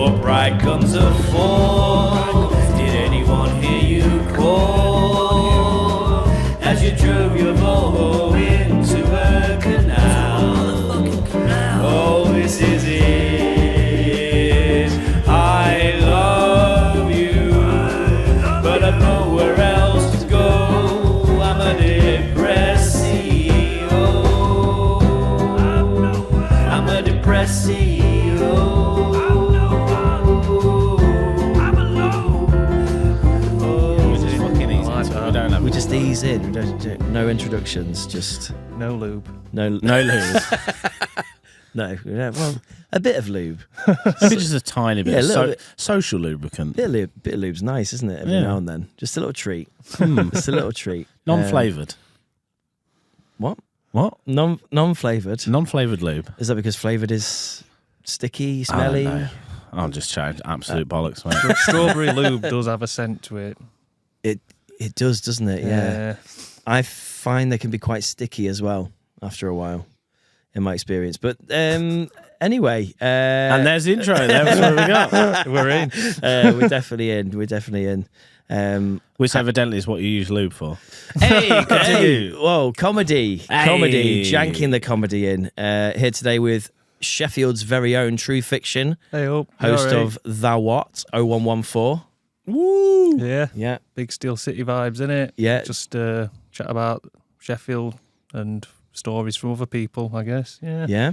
What right comes a fall? Did anyone hear you call as you drove your Volvo into a canal? Oh, this is it. I love you, but I've nowhere else to go. I'm a depressio. I'm a depressio. We just ease in. We don't do no introductions. Just no lube. No lube. No. Well, a bit of lube. Maybe just a tiny bit. Yeah, a little bit. Social lubricant. Bit of lube's nice, isn't it? Every now and then, just a little treat. Just a little treat. Non-flavoured. What? Non-flavoured Non-flavored. lube. Is that because flavored is sticky, smelly? I don't know. I'll just change absolute bollocks, mate. Strawberry lube does have a scent to it. It does, doesn't it? Yeah. I find they can be quite sticky as well after a while, in my experience. But anyway, and there's the intro. That's what we got. We're in. We're definitely in. We're definitely in. Which evidently is what you use lube for. Hey, continue. Whoa, comedy, janking the comedy in. Here today with Sheffield's very own True Fiction, host of Thou What 0114. Woo! Yeah. Big Steel City vibes, innit? Yeah. Just chat about Sheffield and stories from other people, I guess. Yeah.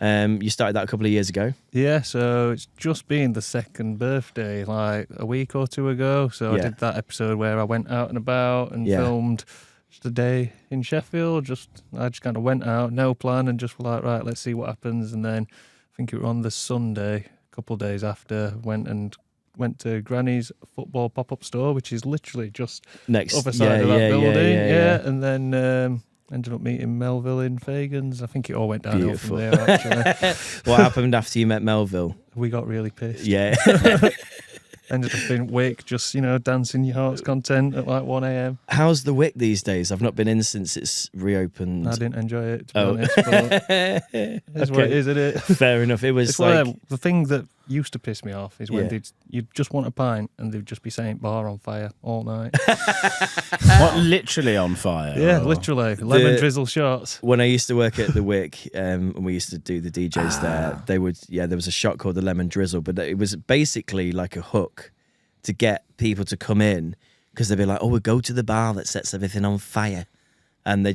You started that a couple of years ago. Yeah, so it's just been the second birthday, like a week or two ago. So I did that episode where I went out and about and filmed just a day in Sheffield. I just kind of went out, no plan, and just were like, right, let's see what happens. And then I think it was on the Sunday, a couple of days after, went to Granny's football pop-up store, which is literally just next other side of that building. Yeah. And then ended up meeting Melville in Fagans. I think it all went downhill from there, actually. What happened after you met Melville? We got really pissed. Yeah. Ended up in Wick, just, dancing your heart's content at like 1 a.m. How's the Wick these days? I've not been in since it's reopened. I didn't enjoy it, to be honest. But that's what it is, isn't it? Fair enough. It was the thing that used to piss me off is when you'd just want a pint and they'd just be saying bar on fire all night. What, literally on fire? Yeah, literally. Lemon drizzle shots. When I used to work at the Wick, and we used to do the DJs there, there was a shot called the Lemon Drizzle, but it was basically like a hook to get people to come in, because they'd be like, oh, we'll go to the bar that sets everything on fire. And they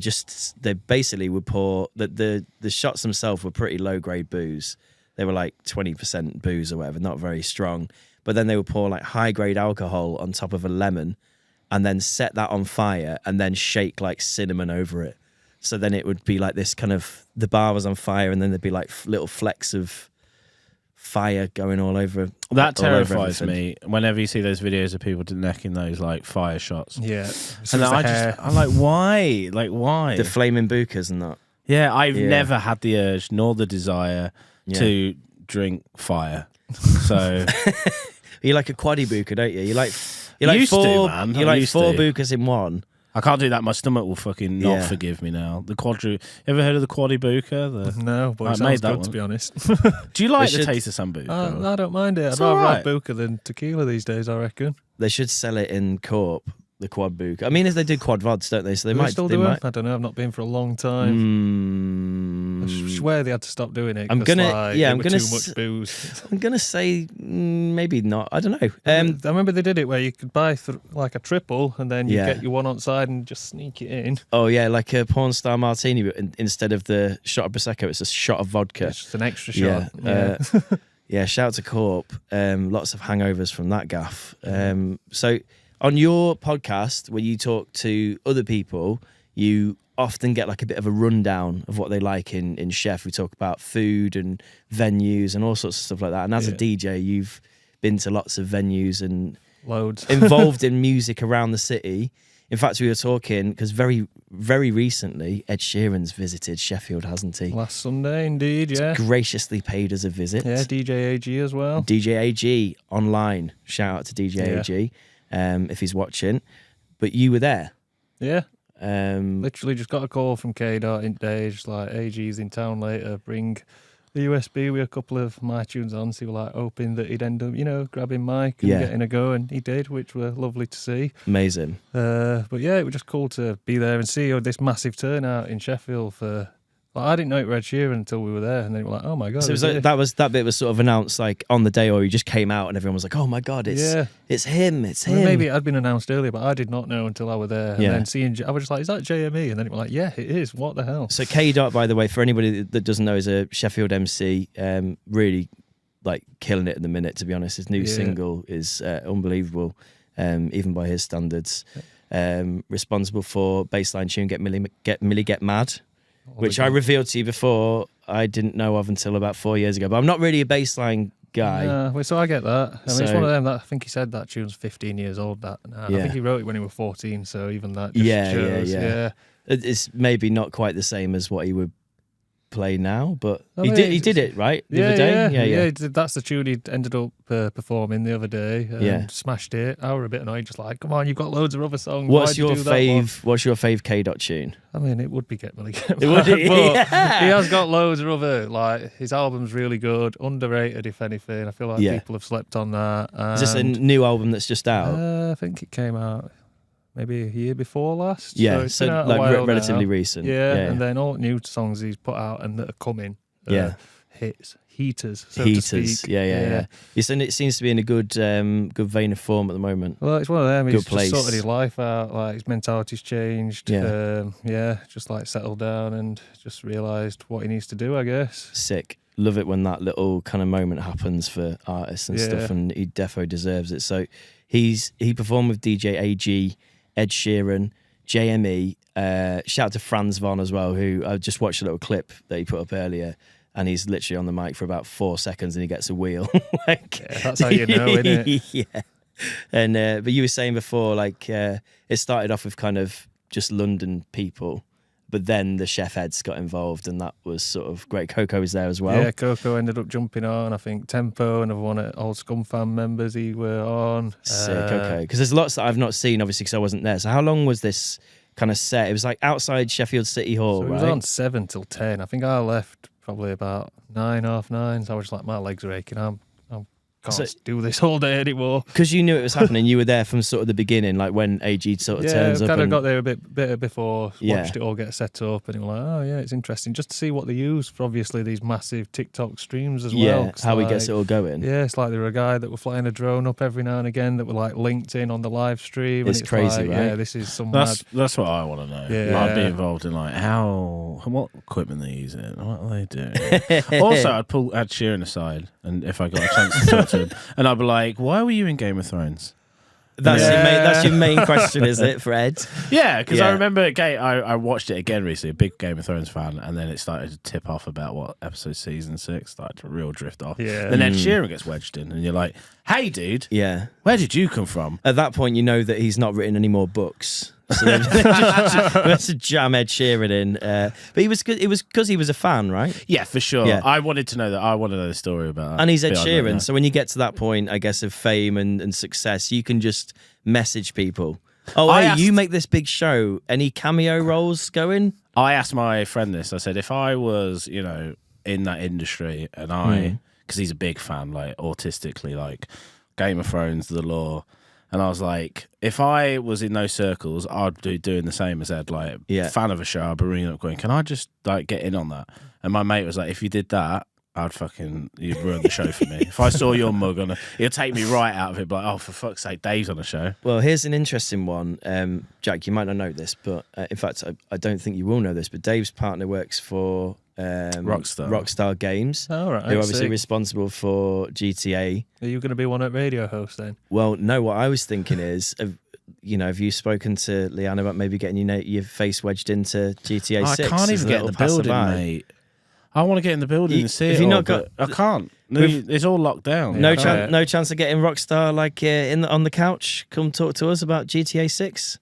basically would pour, the shots themselves were pretty low grade booze. They were like 20% booze or whatever, not very strong. But then they would pour like high grade alcohol on top of a lemon and then set that on fire and then shake like cinnamon over it. So then it would be like this kind of, the bar was on fire and then there'd be like little flecks of fire going all over. That terrifies me whenever you see those videos of people necking those like fire shots. Yeah. And I'm like, why? Like, why? The flaming bukas and that. Yeah, I've never had the urge nor the desire to drink fire. So you like a quaddy buka, don't you? You like four bukas in one. I can't do that. My stomach will fucking not forgive me now. The ever heard of the quaddy buka? No, but it sounds good, to be honest. Do you like the taste of sambuca? I don't mind it. I'd rather have buka than tequila these days, I reckon. They should sell it in Corp, the quad buka. I mean, if they do quad vods, don't they? So they do might they still do it. I don't know. I've not been for a long time. I swear they had to stop doing it. I'm gonna too much booze. I'm gonna say maybe not. I don't know. I remember they did it where you could buy like a triple and then you get your one on side and just sneak it in. Oh yeah, like a porn star martini, but instead of the shot of prosecco, it's a shot of vodka. It's just an extra shot. Yeah. Shout out to Corp. Lots of hangovers from that gaff. So on your podcast, where you talk to other people, you often get like a bit of a rundown of what they like in Chef. We talk about food and venues and all sorts of stuff like that. And as a DJ, you've been to lots of venues and loads involved in music around the city. In fact, we were talking because very, very recently, Ed Sheeran's visited Sheffield, hasn't he? Last Sunday, indeed, yeah. He's graciously paid us a visit. Yeah, DJ AG as well. DJ AG online. Shout out to DJ AG if he's watching. But you were there. Yeah. Literally just got a call from K-Dot in days, like AG's in town later, bring the USB with a couple of my tunes on, so we were like hoping that he'd end up, grabbing Mike and getting a go, and he did, which were lovely to see. Amazing. But yeah, it was just cool to be there and see this massive turnout in Sheffield for. Like, I didn't know it was Ed Sheeran until we were there, and then we were like, "Oh my god!" So it was that bit was sort of announced like on the day, or he just came out and everyone was like, "Oh my god, it's him, it's him." Well, maybe it had been announced earlier, but I did not know until I was there. And then seeing, I was just like, "Is that JME?" And then it was like, "Yeah, it is." What the hell? So K Dot, by the way, for anybody that doesn't know, is a Sheffield MC, really like killing it at the minute. To be honest, his new single is unbelievable, even by his standards. Responsible for bassline tune "Get Millie Get Mad." Which I revealed to you before, I didn't know of until about 4 years ago. But I'm not really a bassline guy. Yeah, so I get that. I mean, it's one of them that I think he said that tune's 15 years old. I think he wrote it when he was 14, so even that just shows. Yeah. It's maybe not quite the same as what he would play now, but he did it, right? The other day? Yeah. That's the tune he ended up performing the other day and smashed it. I was a bit annoyed, just like, come on, you've got loads of other songs. What's your fave K Dot tune? I mean, it would be Get Millie Get Mad, but he has got loads of other, like, his album's really good, underrated if anything. I feel like people have slept on that. Is this a new album that's just out? I think it came out maybe a year before last. Yeah, so like relatively recent. Yeah, and then all new songs he's put out and that are coming. Hits. Heaters, so Heaters, to speak. Yeah. Yes, and it seems to be in a good vein of form at the moment. Well, it's one of them. He's place. just sorted his life out. Like, his mentality's changed. Just like settled down and just realised what he needs to do, I guess. Sick. Love it when that little kind of moment happens for artists and stuff, and he defo deserves it. So he performed with DJ AG, Ed Sheeran, JME. Shout out to Franz Von as well, who I just watched a little clip that he put up earlier. And he's literally on the mic for about 4 seconds and he gets a wheel. That's how you know, isn't it? Yeah. And but you were saying before, like, it started off with kind of just London people, but then the Chef Heads got involved and that was sort of great. Coco was there as well. Yeah, Coco ended up jumping on. I think Tempo, another one of Old Scum Fan members, he were on. Sick, okay. Because there's lots that I've not seen, obviously, because I wasn't there. So how long was this kind of set? It was like outside Sheffield City Hall, so right? It was on 7 till 10. I think I left probably about 9, half 9. So I was just like, my legs are aching. I can't do this all day anymore. Because you knew it was happening, you were there from sort of the beginning, like when AG sort of turns up. Yeah, kind of got there a bit before, watched it all get set up, and it was like, oh yeah, it's interesting just to see what they use for obviously these massive TikTok streams as well. Yeah, how he gets it all going. Yeah, it's like there were a guy that were flying a drone up every now and again that were like linked in on the live stream. It's crazy, like, right? Yeah, this is some That's what I want to know. Yeah. I'd be involved in like what equipment they're using, what are they doing. Also, I'd pull Ed Sheeran aside, and if I got a chance to talk to him, and I'd be like, why were you in Game of Thrones? That's your main question, is it, for Ed? Yeah, because I remember I watched it again recently, a big Game of Thrones fan, and then it started to tip off about season 6 started to real drift off. Yeah. Then Ed Sheeran gets wedged in, and you're like, hey, dude, yeah, where did you come from? At that point, you know that he's not written any more books. So let's jam Ed Sheeran in. But it was because he was a fan, right? Yeah, for sure. Yeah. I wanted to know that. I want to know the story about that. And he's Ed Sheeran, so when you get to that point, I guess, of fame and success, you can just message people. Oh, you make this big show. Any cameo roles going? I asked my friend this. I said, if I was, in that industry, and because he's a big fan, like autistically, like Game of Thrones, The Law. And I was like, if I was in those circles, I'd be doing the same as Ed. Like, fan of a show, I'd be ringing up going, can I just like get in on that? And my mate was like, if you did that, you'd ruin the show for me. If I saw your mug on it'd take me right out of it. Like, oh, for fuck's sake, Dave's on the show. Well, here's an interesting one. Jack, you might not know this, but in fact, I don't think you will know this, but Dave's partner works for Rockstar Games, who are obviously responsible for GTA. Are you going to be one at radio host then? Well, no, what I was thinking is, have you spoken to Leanne about maybe getting your face wedged into GTA 6? I can't even get in the building, mate. I want to get in the building and see it. I can't. It's all locked down. No chance of getting Rockstar on the couch. Come talk to us about GTA 6.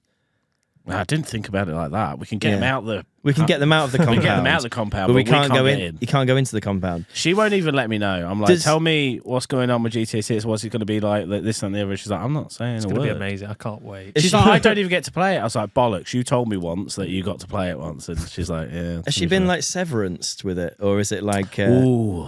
I didn't think about it like that. We can get them out the. We can get them out of the compound. We can get them out of the compound, but we can't go get in. You can't go into the compound. She won't even let me know. I'm like, tell me what's going on with GTA 6. What's it going to be like? This and the other. She's like, I'm not saying It's a going word. to be amazing. I can't wait. She's like, I don't even get to play it. I was like, bollocks. You told me once that you got to play it once, and she's like, yeah. Has she been like severanced with it, or is it like? Ooh,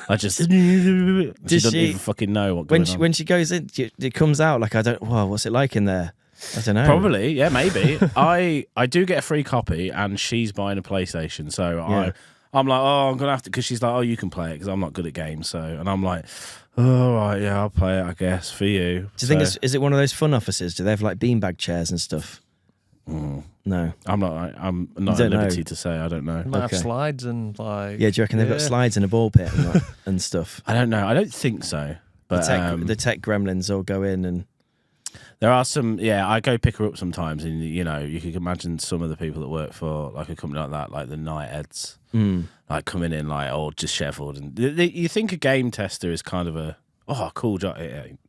I just. She doesn't even fucking know what going on. When she goes in, it comes out like I don't. Well, what's it like in there? I don't know. Probably, yeah, maybe. I do get a free copy, and she's buying a PlayStation, so I'm like, oh, I'm gonna have to, because she's like, oh, you can play it because I'm not good at games, so, and I'm like, oh, right, yeah, I'll play it, I guess, for you. Do you think is it one of those fun offices? Do they have like beanbag chairs and stuff? No, I'm not at liberty to say. I don't know. Might have slides and like. Yeah, do you reckon they've got slides in a ball pit and stuff? I don't know. I don't think so. But the tech gremlins all go in and. There are some, I go pick her up sometimes, and you can imagine some of the people that work for like a company like that, like the Nightheads, like coming in like all dishevelled, and you think a game tester is kind of a cool job.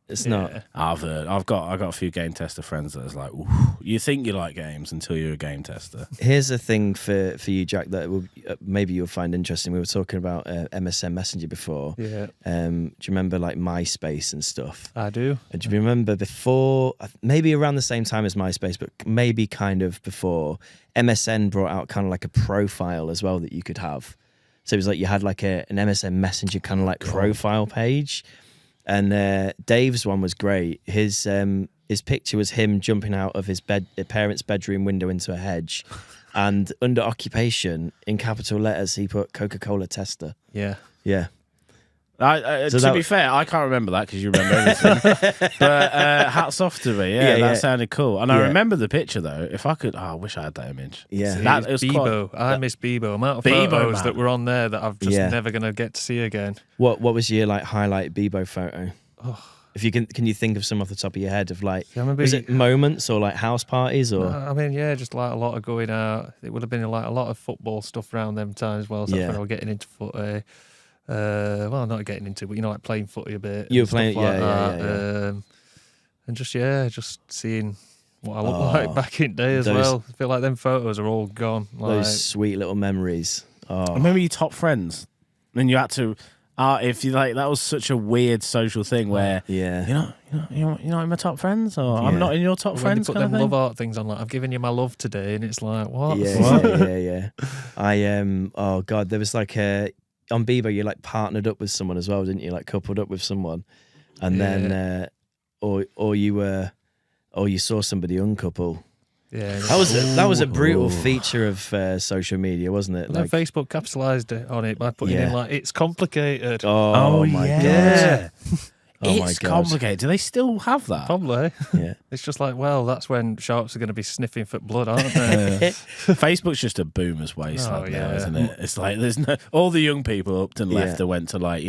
It's not. I've got a few game tester friends that's like, ooh, you think you like games until you're a game tester. Here's a thing for you, Jack, that maybe you'll find interesting. We were talking about MSN Messenger before. Yeah. Do you remember like MySpace and stuff? I do. Do you remember before, maybe around the same time as MySpace, but maybe kind of before, MSN brought out kind of like a profile as well that you could have. So it was like you had like an MSN Messenger kind of like profile page. And Dave's one was great. His picture was him jumping out of his parents' bedroom window into a hedge, and under occupation in capital letters he put Coca-Cola tester. Yeah. To be fair, I can't remember that because you remember everything. But hats off to me. Yeah, that sounded cool. And I remember the picture though. If I could, I wish I had that image. Yeah, that was Bebo. I miss Bebo. Amount of photos that were on there that I'm just never gonna get to see again. What was your like highlight Bebo photo? If you can you think of some off the top of your head of like, was it moments or like house parties or? I mean, just like a lot of going out. It would have been like a lot of football stuff around them times as well. So that's when I was getting into footy. Well, not getting into, but like playing footy a bit. You were playing, and just seeing what I looked like back in the day as well. I feel like them photos are all gone. Those sweet little memories. I remember your top friends, and you had to. If you like, that was such a weird social thing where you're not in my top friends, or I'm not in your top friends. They put them love art things on, like I've given you my love today, and it's like what? Yeah. Oh god, there was like on Bebo, you like partnered up with someone as well, didn't you? Like coupled up with someone, and then or you saw somebody uncouple. Yeah, that was a brutal feature of social media, wasn't it? Like, Facebook capitalised on it by putting in like it's complicated. Oh my god! Yeah. It's complicated. Do they still have that? Probably. Yeah. It's just like, well, that's when sharks are going to be sniffing for blood, aren't they? Facebook's just a boomer's wasteland now, isn't it? It's like there's all the young people up and left that went to like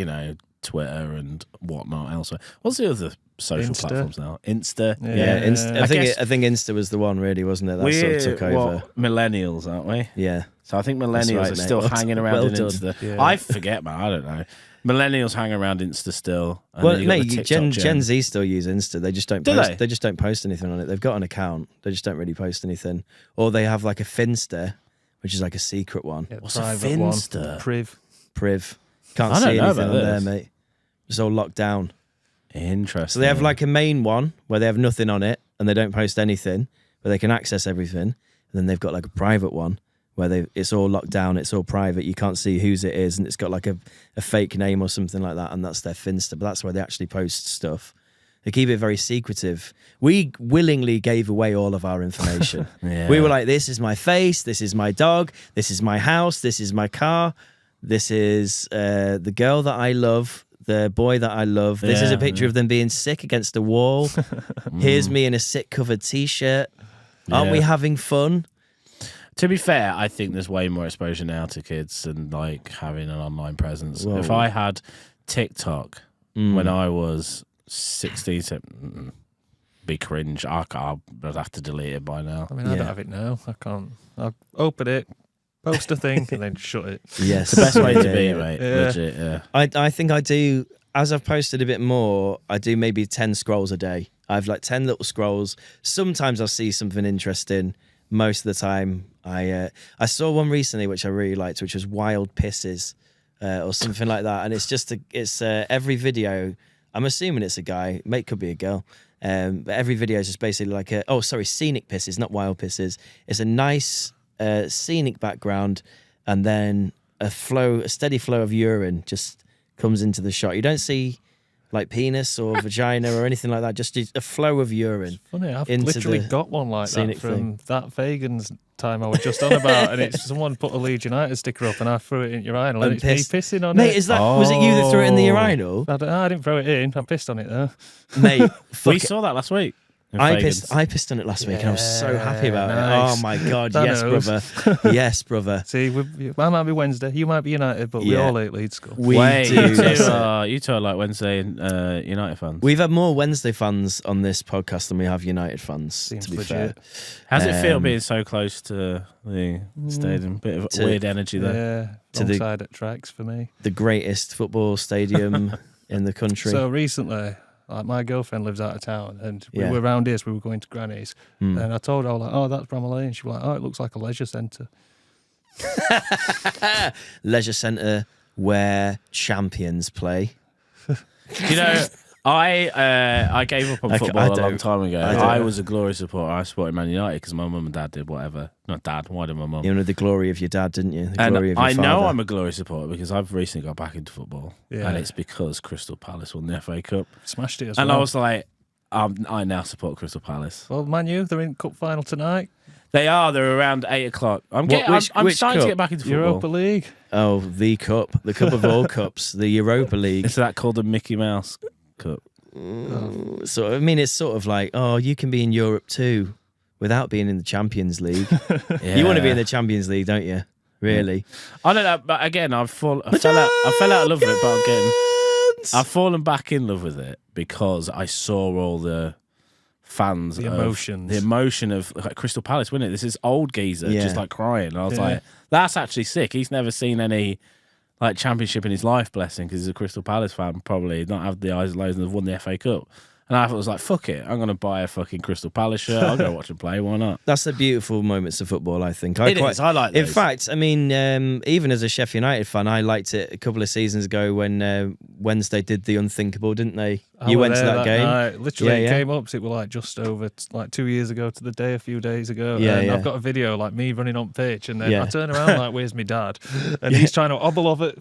Twitter and whatnot elsewhere. What's the other social platforms now? Insta. Yeah. Insta. I think Insta was the one, really, wasn't it? That sort of took over. Millennials, aren't we? Yeah. So I think millennials are still hanging around in Insta. Yeah. I forget, man. I don't know. Millennials hang around Insta still. Well, mate, Gen Z still use Insta. They just don't. They just don't post anything on it. They've got an account. They just don't really post anything. Or they have like a Finsta, which is like a secret one. Yeah, what's a Finsta? Priv. Can't see anything on there, mate. It's all locked down. Interesting. So they have like a main one where they have nothing on it and they don't post anything, but they can access everything. And then they've got like a private one where it's all locked down, it's all private, you can't see whose it is, and it's got like a fake name or something like that, and that's their Finsta. But that's where they actually post stuff. They keep it very secretive. We willingly gave away all of our information. We were like, this is my face, this is my dog, this is my house, this is my car, this is the girl that I love, the boy that I love. This is a picture of them being sick against a wall. Here's me in a sick covered t-shirt. Aren't we having fun? To be fair, I think there's way more exposure now to kids and like having an online presence. Whoa. If I had TikTok when I was 16, be cringe. I'd have to delete it by now. I mean, I don't have it now. I can't. I'll open it, post a thing, and then shut it. Yes, it's the best way to be, mate. Legit, I think I do. As I've posted a bit more, I do maybe 10 scrolls a day. I've like 10 little scrolls. Sometimes I'll see something interesting. Most of the time, I saw one recently which I really liked, which was Wild Pisses or something like that. And it's just every video. I'm assuming it's a guy. It could be a girl. But every video is just basically like scenic pisses, not wild pisses. It's a nice scenic background, and then a steady flow of urine just comes into the shot. You don't see like penis or vagina or anything like that. Just a flow of urine. It's funny, I've into literally the got one like that scenic from thing. that Vegans time I was just on about, and it's someone put a Leeds United sticker up, and I threw it in urinal, and it's me pissing on Mate, it. was it you that threw it in the urinal? I didn't throw it in. I pissed on it though. Mate, We saw that last week. I pissed on it last week, and I was so happy about nice. it. Oh my God, That yes, knows. brother. Yes, brother. See, I might be Wednesday, you might be United, but we Yeah. all hate Leeds school. We do. You two are like Wednesday United fans. We've had more Wednesday fans on this podcast than we have United fans, Seems to be legit. fair. How's it feel Um, being so close to the stadium? Bit of weird energy there. Yeah, To wrong the- side at tracks for me. The greatest football stadium in the country. So recently, like my girlfriend lives out of town, and we Yeah. were around here, so we were going to Granny's, Hmm. and I told her, I was like, "Oh, that's Bramall Lane." She was like, "Oh, it looks like a leisure centre." Leisure centre where champions play. You know, I gave up on I football a long don't. time ago. I don't. I was a Glory supporter. I supported Man United because my mum and dad did whatever. Not dad. Why did my mum? You know the glory of your dad, didn't you? The And glory of your I know father. I'm a Glory supporter because I've recently got back into football, Yeah. and it's because Crystal Palace won the FA Cup, Smashed it as and well. I was like, I now support Crystal Palace. Well, Man U, they're in cup final tonight. They're around 8:00. I'm which starting to cup? get back into football. Europa League. Oh, the cup of all cups, the Europa League. Is that called the Mickey Mouse Cup? So I mean, it's sort of like, oh, you can be in Europe too, without being in the Champions League. You want to be in the Champions League, don't you? Really? I don't know, but again, I fell out of love with it, but I've fallen back in love with it because I saw all the fans, The of- emotions. the emotion of like, Crystal Palace winning it. This is old geezer Yeah. just like crying. And I was Yeah. like, that's actually sick. He's never seen any like championship in his life, bless him, because he's a Crystal Palace fan. Probably not have the eyes and lows and have won the FA Cup. And I was like, fuck it, I'm gonna buy a fucking Crystal Palace shirt. I'll go watch him play. Why not? That's the beautiful moments of football, I think. It is. I like In those. fact, I mean, even as a Sheffield United fan, I liked it a couple of seasons ago when Wednesday did the unthinkable, didn't they? You went to that game. Night. Literally, Yeah, it yeah. came up. So it was like just over like 2 years ago to the day, a few days ago. Yeah, and yeah. I've got a video like me running on pitch, and then Yeah. I turn around like, "Where's my dad?" And he's trying to hobble off it,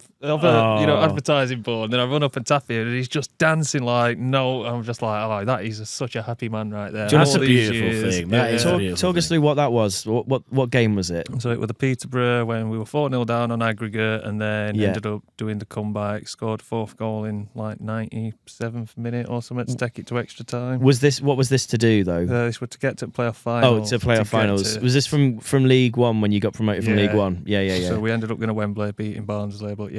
advertising board. And then I run up and tap him, and he's just dancing like no. I'm just like, oh, that is such a happy man right there. Do you know That's what a All these beautiful years. thing. That is a Talk, beautiful talk us thing. through what that was. What game was it? So it was the Peterborough when we were 4-0 down on aggregate, and then Yeah. ended up doing the comeback, scored fourth goal in like 97th minute or something to take it to extra time. What was this to do though? This was to get to playoff Oh, finals. to playoff get finals. to- Was this from League One when you got promoted from Yeah. League One? Yeah. So we ended up going to Wembley, beating Barnsley, but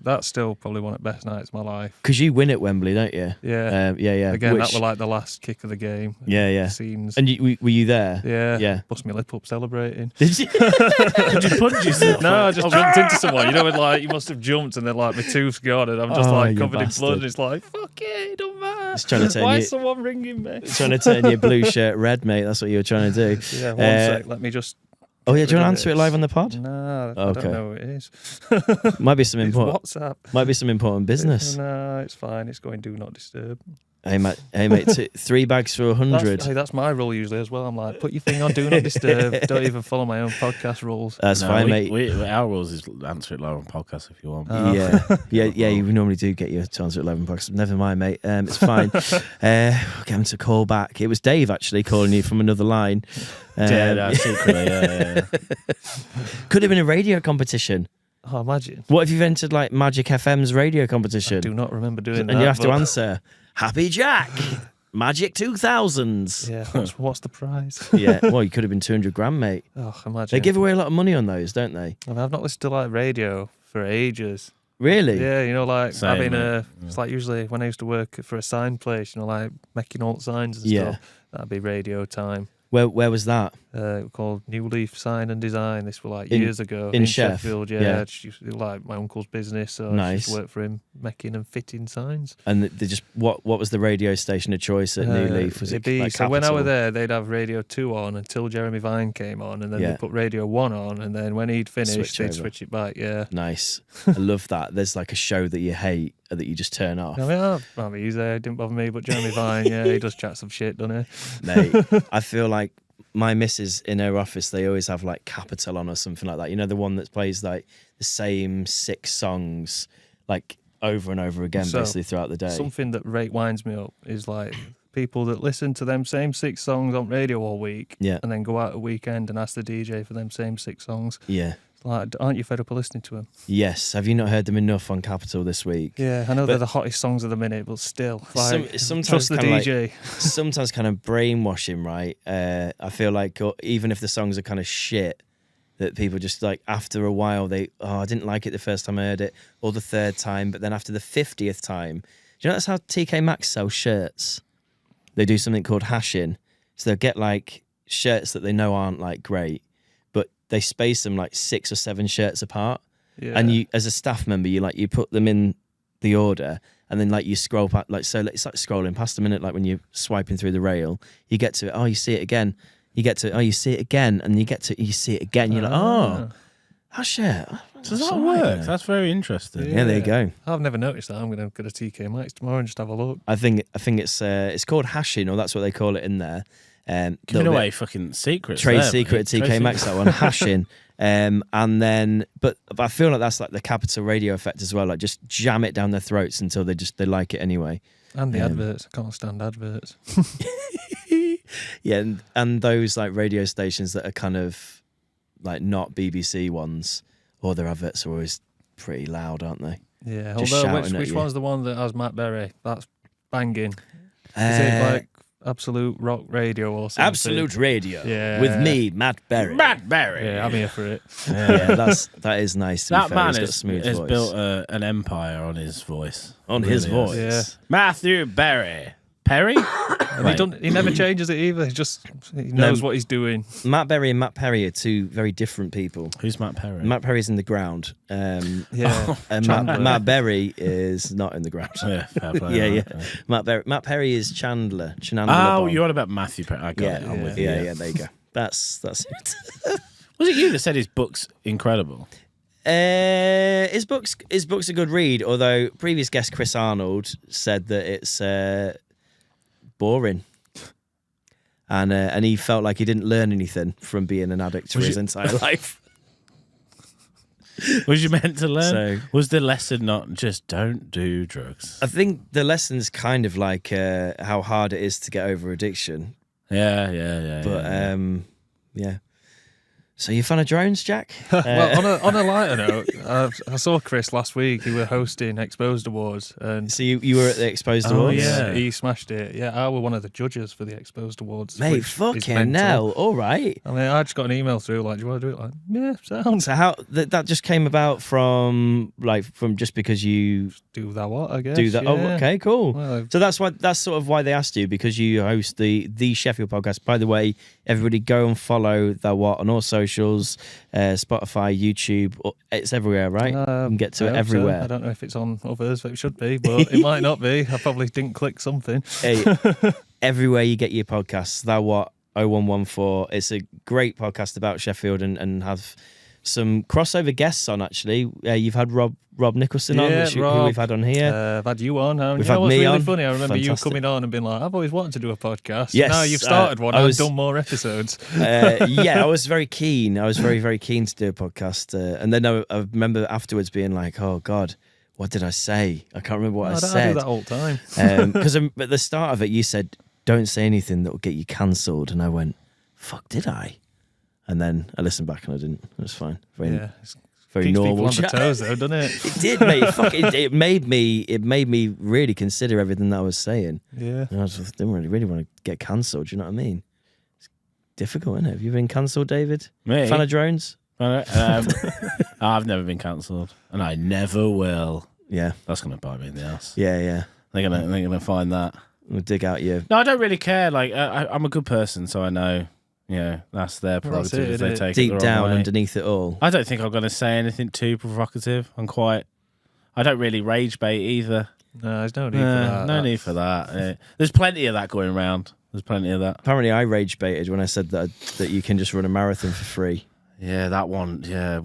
that's still probably one of the best nights of my life. Because you win at Wembley, don't you? Yeah. Yeah. Again, Which- that was like the last kick of the game. Yeah. Scenes. And were you there? yeah. Yeah. Bust my lip up celebrating. Did you? Did you punch yourself? No, I just jumped into someone. You know, when like you must have jumped and then like my tooth's gone and I'm just Oh, like you covered in bastard. blood and it's like, fuck it, it don't matter. It's trying to turn Why you- is someone ringing me? Trying to turn your blue shirt red, mate. That's what you were trying to do. Yeah, one Uh, sec. Let me just. Oh yeah, get do you rid want to of answer it this. live on the pod? Nah, I Okay. don't know who it is. Might be some It's important. WhatsApp. Might be some important business. No, it's fine. It's going do not disturb. Hey mate, 3 bags for 100. That's my rule usually as well. I'm like, put your thing on do not disturb. Don't even follow my own podcast rules. That's fine, mate. Our rules is answer it live on podcast if you want. Yeah. You normally do get your chance at 11 bucks. Never mind, mate. It's fine. We'll get him to call back. It was Dave actually calling you from another line. Secretly, yeah. Could have been a radio competition. Oh, imagine. What if you've entered like Magic FM's radio competition? I do not remember doing and that. you have to but- answer Happy Jack, Magic 2000s. Yeah, what's the prize? Yeah, well, you could have been 200 grand, mate. Oh, imagine. They give away a lot of money on those, don't they? I mean, I've not listened to like radio for ages. Really? Yeah, you know, like Same, having mate. it's like usually when I used to work for a sign place, you know, like making alt signs and Yeah. stuff. That'd be radio time. Where was that? Called New Leaf Sign and Design. This was like In- years ago in Sheffield. Yeah, yeah. It's just like my uncle's business, so I Nice. just worked for him making and fitting signs. And they just what was the radio station of choice at New Leaf? Was it'd it be, like so when I Capital? was there, they'd have Radio 2 on until Jeremy Vine came on, and then Yeah. they put Radio 1 on, and then when he'd finished, Switch they'd over. switch it back. Yeah. Nice. I love that. There's like a show that you hate that you just turn off. He's there, didn't bother me, but Jeremy Vine, yeah, he does chat some shit, doesn't he? Mate, I feel like my missus in her office, they always have like Capital on or something like that. You know, the one that plays like the same 6 songs like over and over again, So, basically throughout the day. Something that winds me up is like people that listen to them same 6 songs on radio all week, Yeah. and then go out a weekend and ask the DJ for them same 6 songs. Yeah. It's like, aren't you fed up of listening to them? Yes. Have you not heard them enough on Capital this week? Yeah, I know But- they're the hottest songs of the minute, but still, like, sometimes trust the kinda like- DJ. sometimes kind of brainwashing, right? I feel like even if the songs are kind of shit, that people just like after a while I didn't like it the first time I heard it, or the third time, but then after the 50th time, do you know that's how TK Maxx sell shirts? They do something called hashing, so they'll get like shirts that they know aren't like great, but they space them like 6 or 7 shirts apart. Yeah. And you, as a staff member, you put them in the order, and then like you scroll past, like, so it's like scrolling past them, innit? Like when you're swiping through the rail, you get to it, oh, you see it again. You get to, oh, you see it again, and you see it again. You're like, oh, shit. Does that Sorry. work? That's very interesting. Yeah, there you go. I've never noticed that. I'm going to go to TK Maxx tomorrow and just have a look. I think it's called hashing, or that's what they call it in there. Giving Little bit- away fucking secrets. trade there, secret at mate. TK Trade Maxx, that one, hashing. And then, but I feel like that's like the Capital Radio effect as well. Like just jam it down their throats until they like it anyway. And the adverts. I can't stand adverts. Yeah, and those like radio stations that are kind of like not BBC ones, or their adverts are always pretty loud, aren't they? Yeah, Just although shouting at which you. one's the one that has Matt Berry? That's banging. Is it like Absolute Rock Radio or something? Absolute Radio? Yeah. With me, Matt Berry. Matt Berry. Yeah, I'm here for it. Yeah, that is nice. To be That fair. man He's got a has smooth voice. built an empire on his voice. On his Really voice. has. Yeah. Matthew Berry. Perry? And he never changes it either. He knows what he's doing. Matt Berry and Matt Perry are two very different people. Who's Matt Perry? Matt Perry's in the ground. Yeah. And Matt Berry is not in the ground. Yeah, fair play. Yeah, right, yeah. okay. Matt Perry is Chandler. Oh, Bond. you're on about Matthew Perry. I got Yeah, it. I'm with yeah, you. yeah. There you go. That's it. Was it you that said his book's incredible? His book's a good read. Although previous guest Chris Arnold said that it's boring, and he felt like he didn't learn anything from being an addict for his entire life. Was you meant to learn? So- Was the lesson not just don't do drugs? I think the lesson's kind of like how hard it is to get over addiction. Yeah. But yeah. So you a fan of drones, Jack? Well, on a lighter note, I saw Chris last week. He were hosting Exposed Awards, and So you were at the Exposed Oh, Awards? yeah. he smashed it. Yeah, I were one of the judges for the Exposed Awards. Mate, which is fucking mental. hell. All right. I mean, I just got an email through like, "Do you want to do it?" Like, yeah, sounds. So how that just came about from just because you Do that what I guess. do that? Yeah. Oh, okay, cool. Well, So that's sort of why they asked you, because you host the Sheffield podcast. By the way, everybody go and follow That What on all socials, Spotify, YouTube. It's everywhere, right? You can get to I it hope so. everywhere. I don't know if it's on others, but it should be, but it might not be. I probably didn't click something. Hey, everywhere you get your podcasts, That What 0114. It's a great podcast about Sheffield and have some crossover guests on. Actually, you've had Rob Nicholson on, Yeah, who Rob. we've had on here. I've had you on. We've We've had what's me really on. funny? I remember you Fantastic. coming on and being like, "I've always wanted to do a podcast." Yes, Now you've started one. I I've was- done more episodes. Yeah, I was very keen. I was very, very keen to do a podcast. And then I remember afterwards being like, oh, God, what did I say? I can't remember what I I said. do that all the time. Because at the start of it, you said, don't say anything that will get you cancelled. And I went, fuck, did I? And then I listened back and I didn't. It was fine. Very, Yeah, very keeps people normal. on the chat. toes though, doesn't it? It did, mate. It made me really consider everything that I was saying. Yeah. And I just didn't really want to get cancelled. Do you know what I mean? It's difficult, isn't it? Have you been cancelled, David? Me? Fan of drones? I've never been cancelled, and I never will. Yeah, That's gonna bite me in the ass. yeah. They're gonna find that. We'll dig out your. No, I don't really care. Like I'm a good person, so I know Yeah, that's their prerogative if isn't they it? take it Deep the wrong down, way. underneath it all. I don't think I'm going to say anything too provocative. I don't really rage bait either. No, there's no need for that. No need for that. There's plenty of that going around. There's plenty of that. Apparently, I rage baited when I said that you can just run a marathon for free. Yeah, that one. Yeah,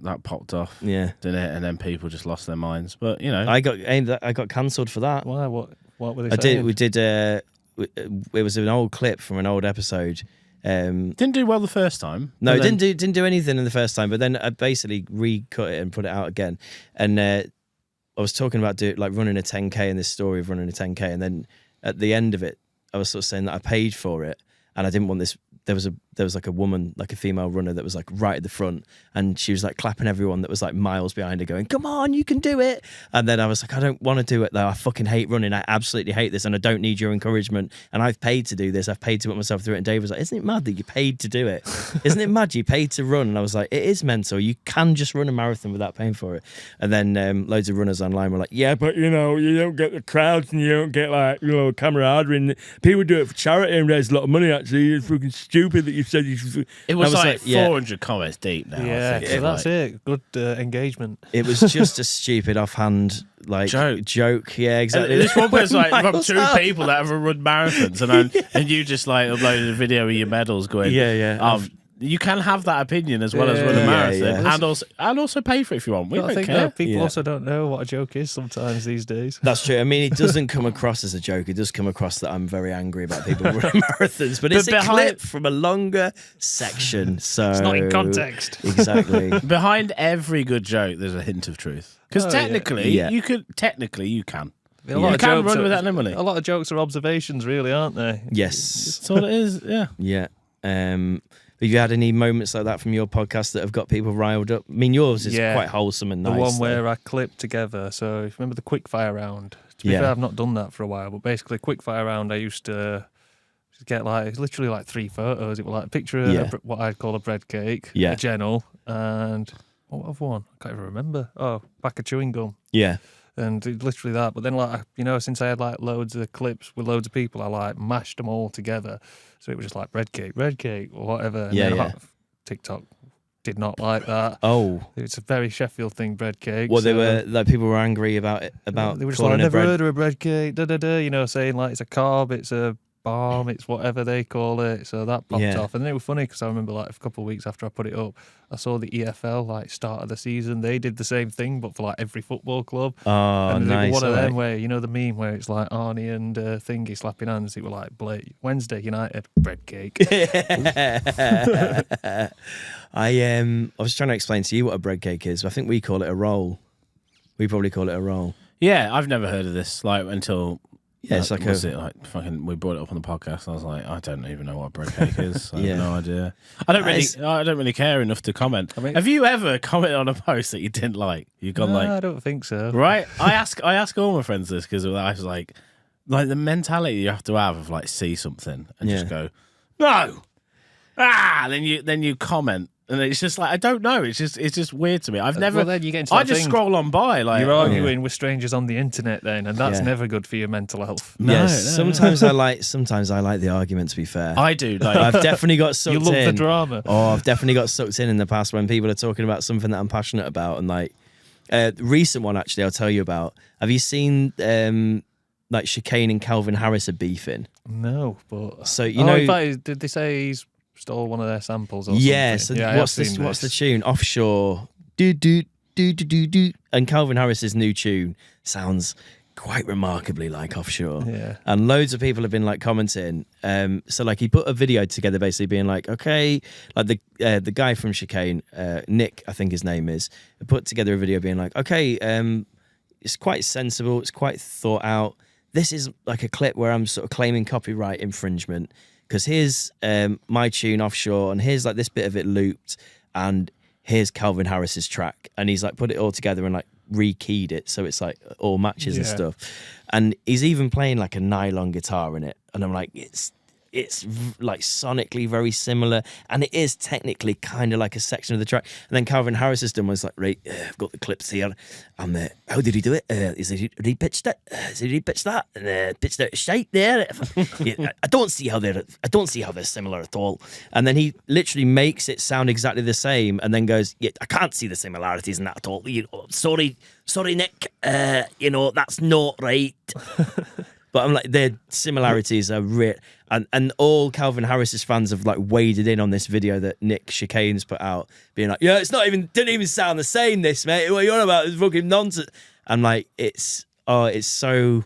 that popped off, Yeah, didn't it? And then people just lost their minds. But you know, I got cancelled for that. Why? What were they I saying? did. We did. It was an old clip from an old episode. didn't do well the first time. No, but it then- didn't do anything in the first time. But then I basically recut it and put it out again. And I was talking about running a 10K and this story of running a 10K. And then at the end of it, I was sort of saying that I paid for it and I didn't want this. There was like a woman, like a female runner that was like right at the front, and she was like clapping everyone that was like miles behind her, going, "Come on, you can do it!" And then I was like, "I don't want to do it though. I fucking hate running. I absolutely hate this, and I don't need your encouragement. And I've paid to do this. I've paid to put myself through it." And Dave was like, "Isn't it mad that you paid to do it? Isn't it mad you paid to run?" And I was like, "It is mental. You can just run a marathon without paying for it." And then loads of runners online were like, "Yeah, but you know, you don't get the crowds and you don't get like camaraderie. And people do it for charity and raise a lot of money. Actually, it's fucking stupid that you said you." It was, I was like yeah. 400 comments deep now. I Yeah, think. so that's Like, it. Good engagement. It was just a stupid offhand joke. Yeah, And exactly. this one was like from Miles two up. people that ever run marathons, and you just like uploaded a video of your medals going, Yeah. you can have that opinion as well as run a Yeah, marathon, yeah. and also pay for it if you want. We I don't think care. that people Yeah. also don't know what a joke is sometimes these days. That's true. I mean, it doesn't come across as a joke. It does come across that I'm very angry about people running marathons, but it's a behind- clip from a longer section, so It's not in context. Exactly. Behind every good joke, there's a hint of truth. Because Oh, yeah. technically, Yeah. you can. A You lot of can jokes run are- without no money. A lot of jokes are observations, really, aren't they? Yes. That's all it is. Yeah. Yeah. Have you had any moments like that from your podcast that have got people riled up? I mean, yours is Yeah. quite wholesome and The nice. one where I clipped together. So if you remember the quickfire round. To be Yeah. fair, I've not done that for a while, but basically quickfire round, I used to get like literally like 3 photos. It was like a picture of Yeah. what I'd call a bread cake, Yeah. a gennel, and what I've won. I can't even remember. Oh, pack of chewing gum. Yeah. And it, literally that. But then, like, since I had like loads of clips with loads of people, I like mashed them all together. So it was just like bread cake, or whatever. And Yeah, then yeah. TikTok did not like that. Oh. It's a very Sheffield thing, bread cake. Well, they so- were like people were angry about it. About they were just calling like, I it never bread. heard of a bread cake, saying like it's a carb, it's a balm, it's whatever they call it. So that popped Yeah. off. And then it was funny because I remember like a couple of weeks after I put it up, I saw the EFL like start of the season. They did the same thing, but for like every football club. Oh, And nice. it was one of all them right. where, the meme where it's like Arnie and Thingy slapping hands. It were like Wednesday United, bread cake. I was trying to explain to you what a bread cake is. I think we call it a roll. We probably call it a roll. Yeah, I've never heard of this until. Yeah, it's like was it like fucking? We brought it up on the podcast. And I was like, I don't even know what a bread cake is. I Yeah. have no idea. I don't really care enough to comment. I mean- have you ever commented on a post that you didn't like? You've gone No, like, I don't think so. right? I ask all my friends this because I was like the mentality you have to have of like see something and just Yeah. go no, and then you comment. And it's just like I don't know. It's just weird to me. I've never. Well, then you get into I that just thing. scroll on by. Like You're arguing with strangers on the internet then, and that's Yeah. never good for your mental health. Yes. no. Sometimes I like the argument. To be fair, I do. Like I've definitely got sucked You love in. the drama. Oh, I've definitely got sucked in the past when people are talking about something that I'm passionate about, and like recent one actually, I'll tell you about. Have you seen like Chicane and Calvin Harris are beefing? No, but So you know, in fact, did they say he's stole one of their samples? Or yeah. something? So I have what's seen what's the this. tune? Offshore. Do do do do do do. And Calvin Harris's new tune sounds quite remarkably like Offshore. Yeah. And loads of people have been like commenting. So like he put a video together basically being like, okay, like the guy from Chicane, Nick, I think his name is, put together a video being like, okay, it's quite sensible, it's quite thought out. This is like a clip where I'm sort of claiming copyright infringement because here's my tune Offshore and here's like this bit of it looped and here's Calvin Harris's track. And he's like put it all together and like rekeyed it so it's like all matches and Yeah. stuff. And he's even playing like a nylon guitar in it. And I'm like, it's like sonically very similar, and it is technically kind of like a section of the track. And then Calvin Harris has done was like, right, I've got the clips here. How did he do it? Is he repitched it? Is he repitched that and pitched out shite there? Yeah, I don't see how they're similar at all. And then he literally makes it sound exactly the same, and then goes, yeah, I can't see the similarities in that at all. Sorry, Nick. That's not right. But I'm like, their similarities are real. And all Calvin Harris's fans have like waded in on this video that Nick Chicane's put out, being like, yeah, didn't even sound the same, this, mate. What are you on about? It's fucking nonsense. I'm like, it's so,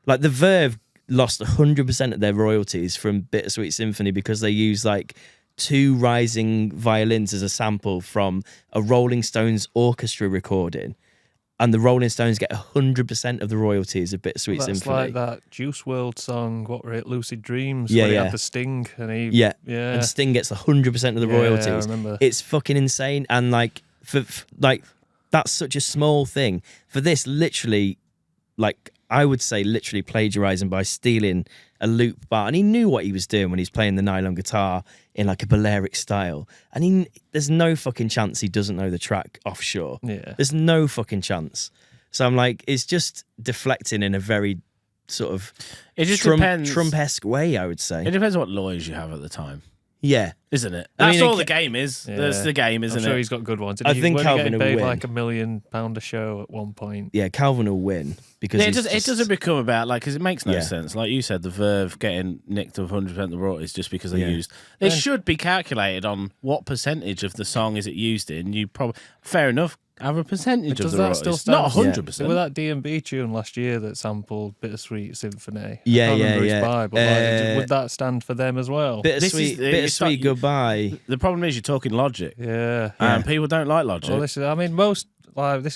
like, the Verve lost 100% of their royalties from Bittersweet Symphony because they use like 2 rising violins as a sample from a Rolling Stones orchestra recording. And the Rolling Stones get 100% of the royalties of Bittersweet Symphony. That's like that Juice WRLD song, what were it, Lucid Dreams, yeah, where yeah. he had the Sting. And yeah. And Sting gets 100% of the royalties. I remember. It's fucking insane. And like, for that's such a small thing. For this, literally, like, I would say literally plagiarizing by stealing a loop bar. And he knew what he was doing when he's playing the nylon guitar in like a Balearic style. And there's no fucking chance he doesn't know the track Offshore. Yeah. There's no fucking chance. So I'm like, it's just deflecting in a very sort of depends. Trump-esque way, I would say. It depends what lawyers you have at the time. Yeah. Isn't it? I That's mean, all the game is. Yeah. That's the game, isn't I'm sure it? he's got good ones. I think Calvin getting will paid win. like £1 million a show at one point. Yeah, Calvin will win because Yeah, it doesn't become about, like, because it makes no Yeah. sense. Like you said, the Verve getting nicked of 100% of the royalties just because they Yeah. used. It should be calculated on what percentage of the song is it used in. You probably, fair enough, have a percentage Does of the that royalties. still stand? Not 100%. With that D&B tune last year that sampled Bittersweet Symphony. Yeah, I can't yeah, remember yeah. It's by, but like, would that stand for them as well? Bittersweet Goodbye. The problem is you're talking Logic. Yeah. And people don't like Logic. Well, this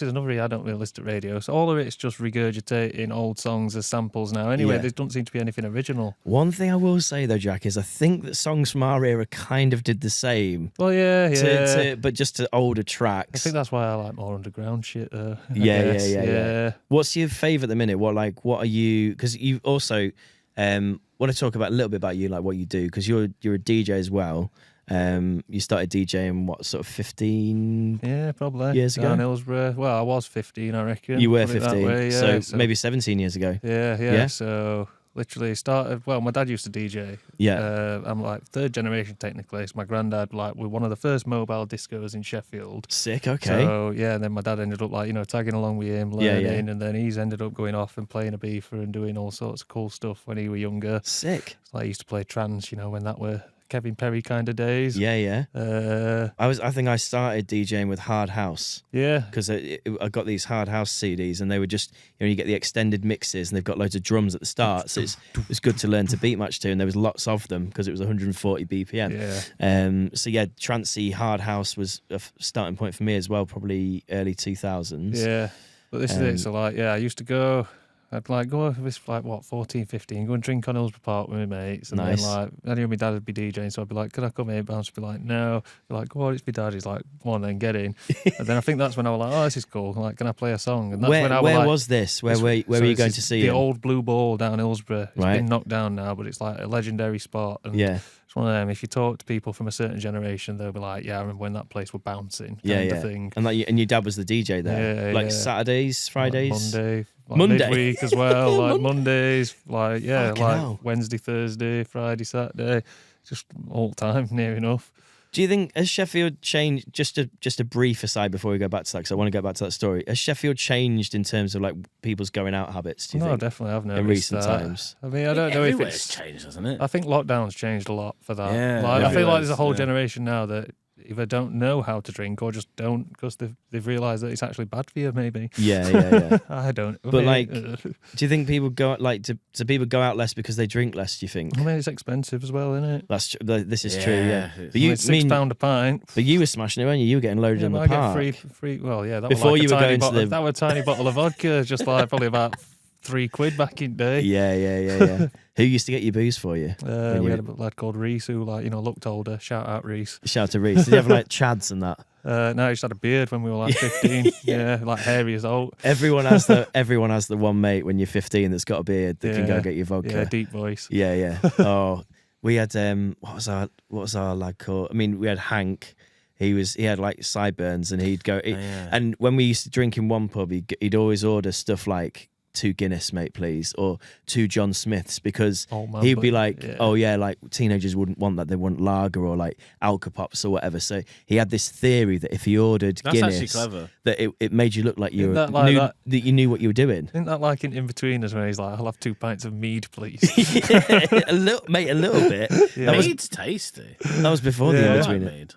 is another reason I don't really listen to radio. So all of it's just regurgitating old songs as samples now. Anyway, Yeah. there doesn't seem to be anything original. One thing I will say though, Jack, is I think that songs from our era kind of did the same. Well, yeah. But just to older I tracks. think that's why I like more underground shit. I Yeah. guess. What's your favourite at the minute? What are you? Because you also want to talk about a little bit about you, like what you do, because you're a DJ as well. You started DJing what, sort of 15 Yeah, probably. years ago? Down Hillsborough. Well, I was 15, I reckon. You were Put it that 15, way, yeah. so maybe 17 years ago. Yeah. So literally started. Well, my dad used to DJ. Yeah. I'm like 3rd generation technically. So my granddad was one of the first mobile discos in Sheffield. Sick. Okay. So yeah, and then my dad ended up tagging along with him, learning, and then he's ended up going off and playing a beefer and doing all sorts of cool stuff when he was younger. Sick. So I used to play trance, when that were Kevin Perry kind of days. Yeah. I think I started DJing with Hard House. Yeah. Because I got these Hard House CDs, and they were just, you get the extended mixes, and they've got loads of drums at the start, so it's good to learn to beat match to, and there was lots of them because it was 140 BPM. Yeah. So yeah, trancey Hard House was a starting point for me as well, probably early 2000s. Yeah. But this is it. So I used to go. I'd go over this 14, 15, go and drink on Hillsborough Park with my mates. And Nice. then I knew my dad would be DJing, so I'd be like, could I come in? But I'd be like, no. Be like, go on, it's my dad. He's like, come on then, get in. And then I think that's when I was like, oh, this is cool. Like, can I play a song? And that's when I was where was this? Where were you going to see the him? old Blue Ball down Hillsborough. It's Right. been knocked down now, but it's like a legendary spot. And Yeah. it's one of them. If you talk to people from a certain generation, they'll be like, yeah, I remember when that place was bouncing. Kind of thing. And your dad was the DJ there? Yeah, yeah. Saturdays, Fridays? Monday Monday? midweek as well, like Mondays, Fucking hell. Wednesday, Thursday, Friday, Saturday, just all the time, near enough. Do you think, has Sheffield changed, just a brief aside before we go back to that, because I want to go back to that story, has Sheffield changed in terms of like people's going out habits, do you No, think? definitely I've noticed in recent that. times? I mean, I don't know if Everywhere's it's changed, hasn't it? I think lockdown's changed a lot for that. Yeah, I feel like everywhere's, there's a whole yeah. generation now that either don't know how to drink or just don't because they've realised that it's actually bad for you, maybe. Yeah. I don't. But like, do you think people go do people go out less because they drink less? Do you think? I mean, it's expensive as well, isn't it? That's true. This is true. Yeah. It's- But you £6 a pint. But you were smashing it, weren't you? You were getting loaded Yeah, in but the I get park. free. Well, yeah, that Before was like you a were tiny going to bottle, the- that was a tiny bottle of vodka, just like probably about £3 back in day. Yeah. Who used to get your booze for you? when We you had a lad called Reese who, looked older. Shout out Reese. shout out to Reese. Did you have like chads and that? No, he just had a beard when we were like 15. Yeah, like hairy as old. Everyone has the one mate when you're 15 that's got a beard that can go Yeah. get your vodka. Yeah, deep voice. Yeah. Oh, We had what was our lad called? I mean, we had Hank. He had like sideburns, and he'd go. And when we used to drink in one pub, he'd always order stuff like 2 Guinness, mate, please, or 2 John Smiths, because he'd be like, oh yeah, like teenagers wouldn't want that. They want lager or like Alka-Pops or whatever. So he had this theory that if he ordered Guinness, that it made you look like you that you knew what you were doing. Isn't that like in Inbetweeners where he's like, I'll have 2 pints of mead, please? a little bit. Yeah. Mead's tasty. That was before the in-betweener. Mead.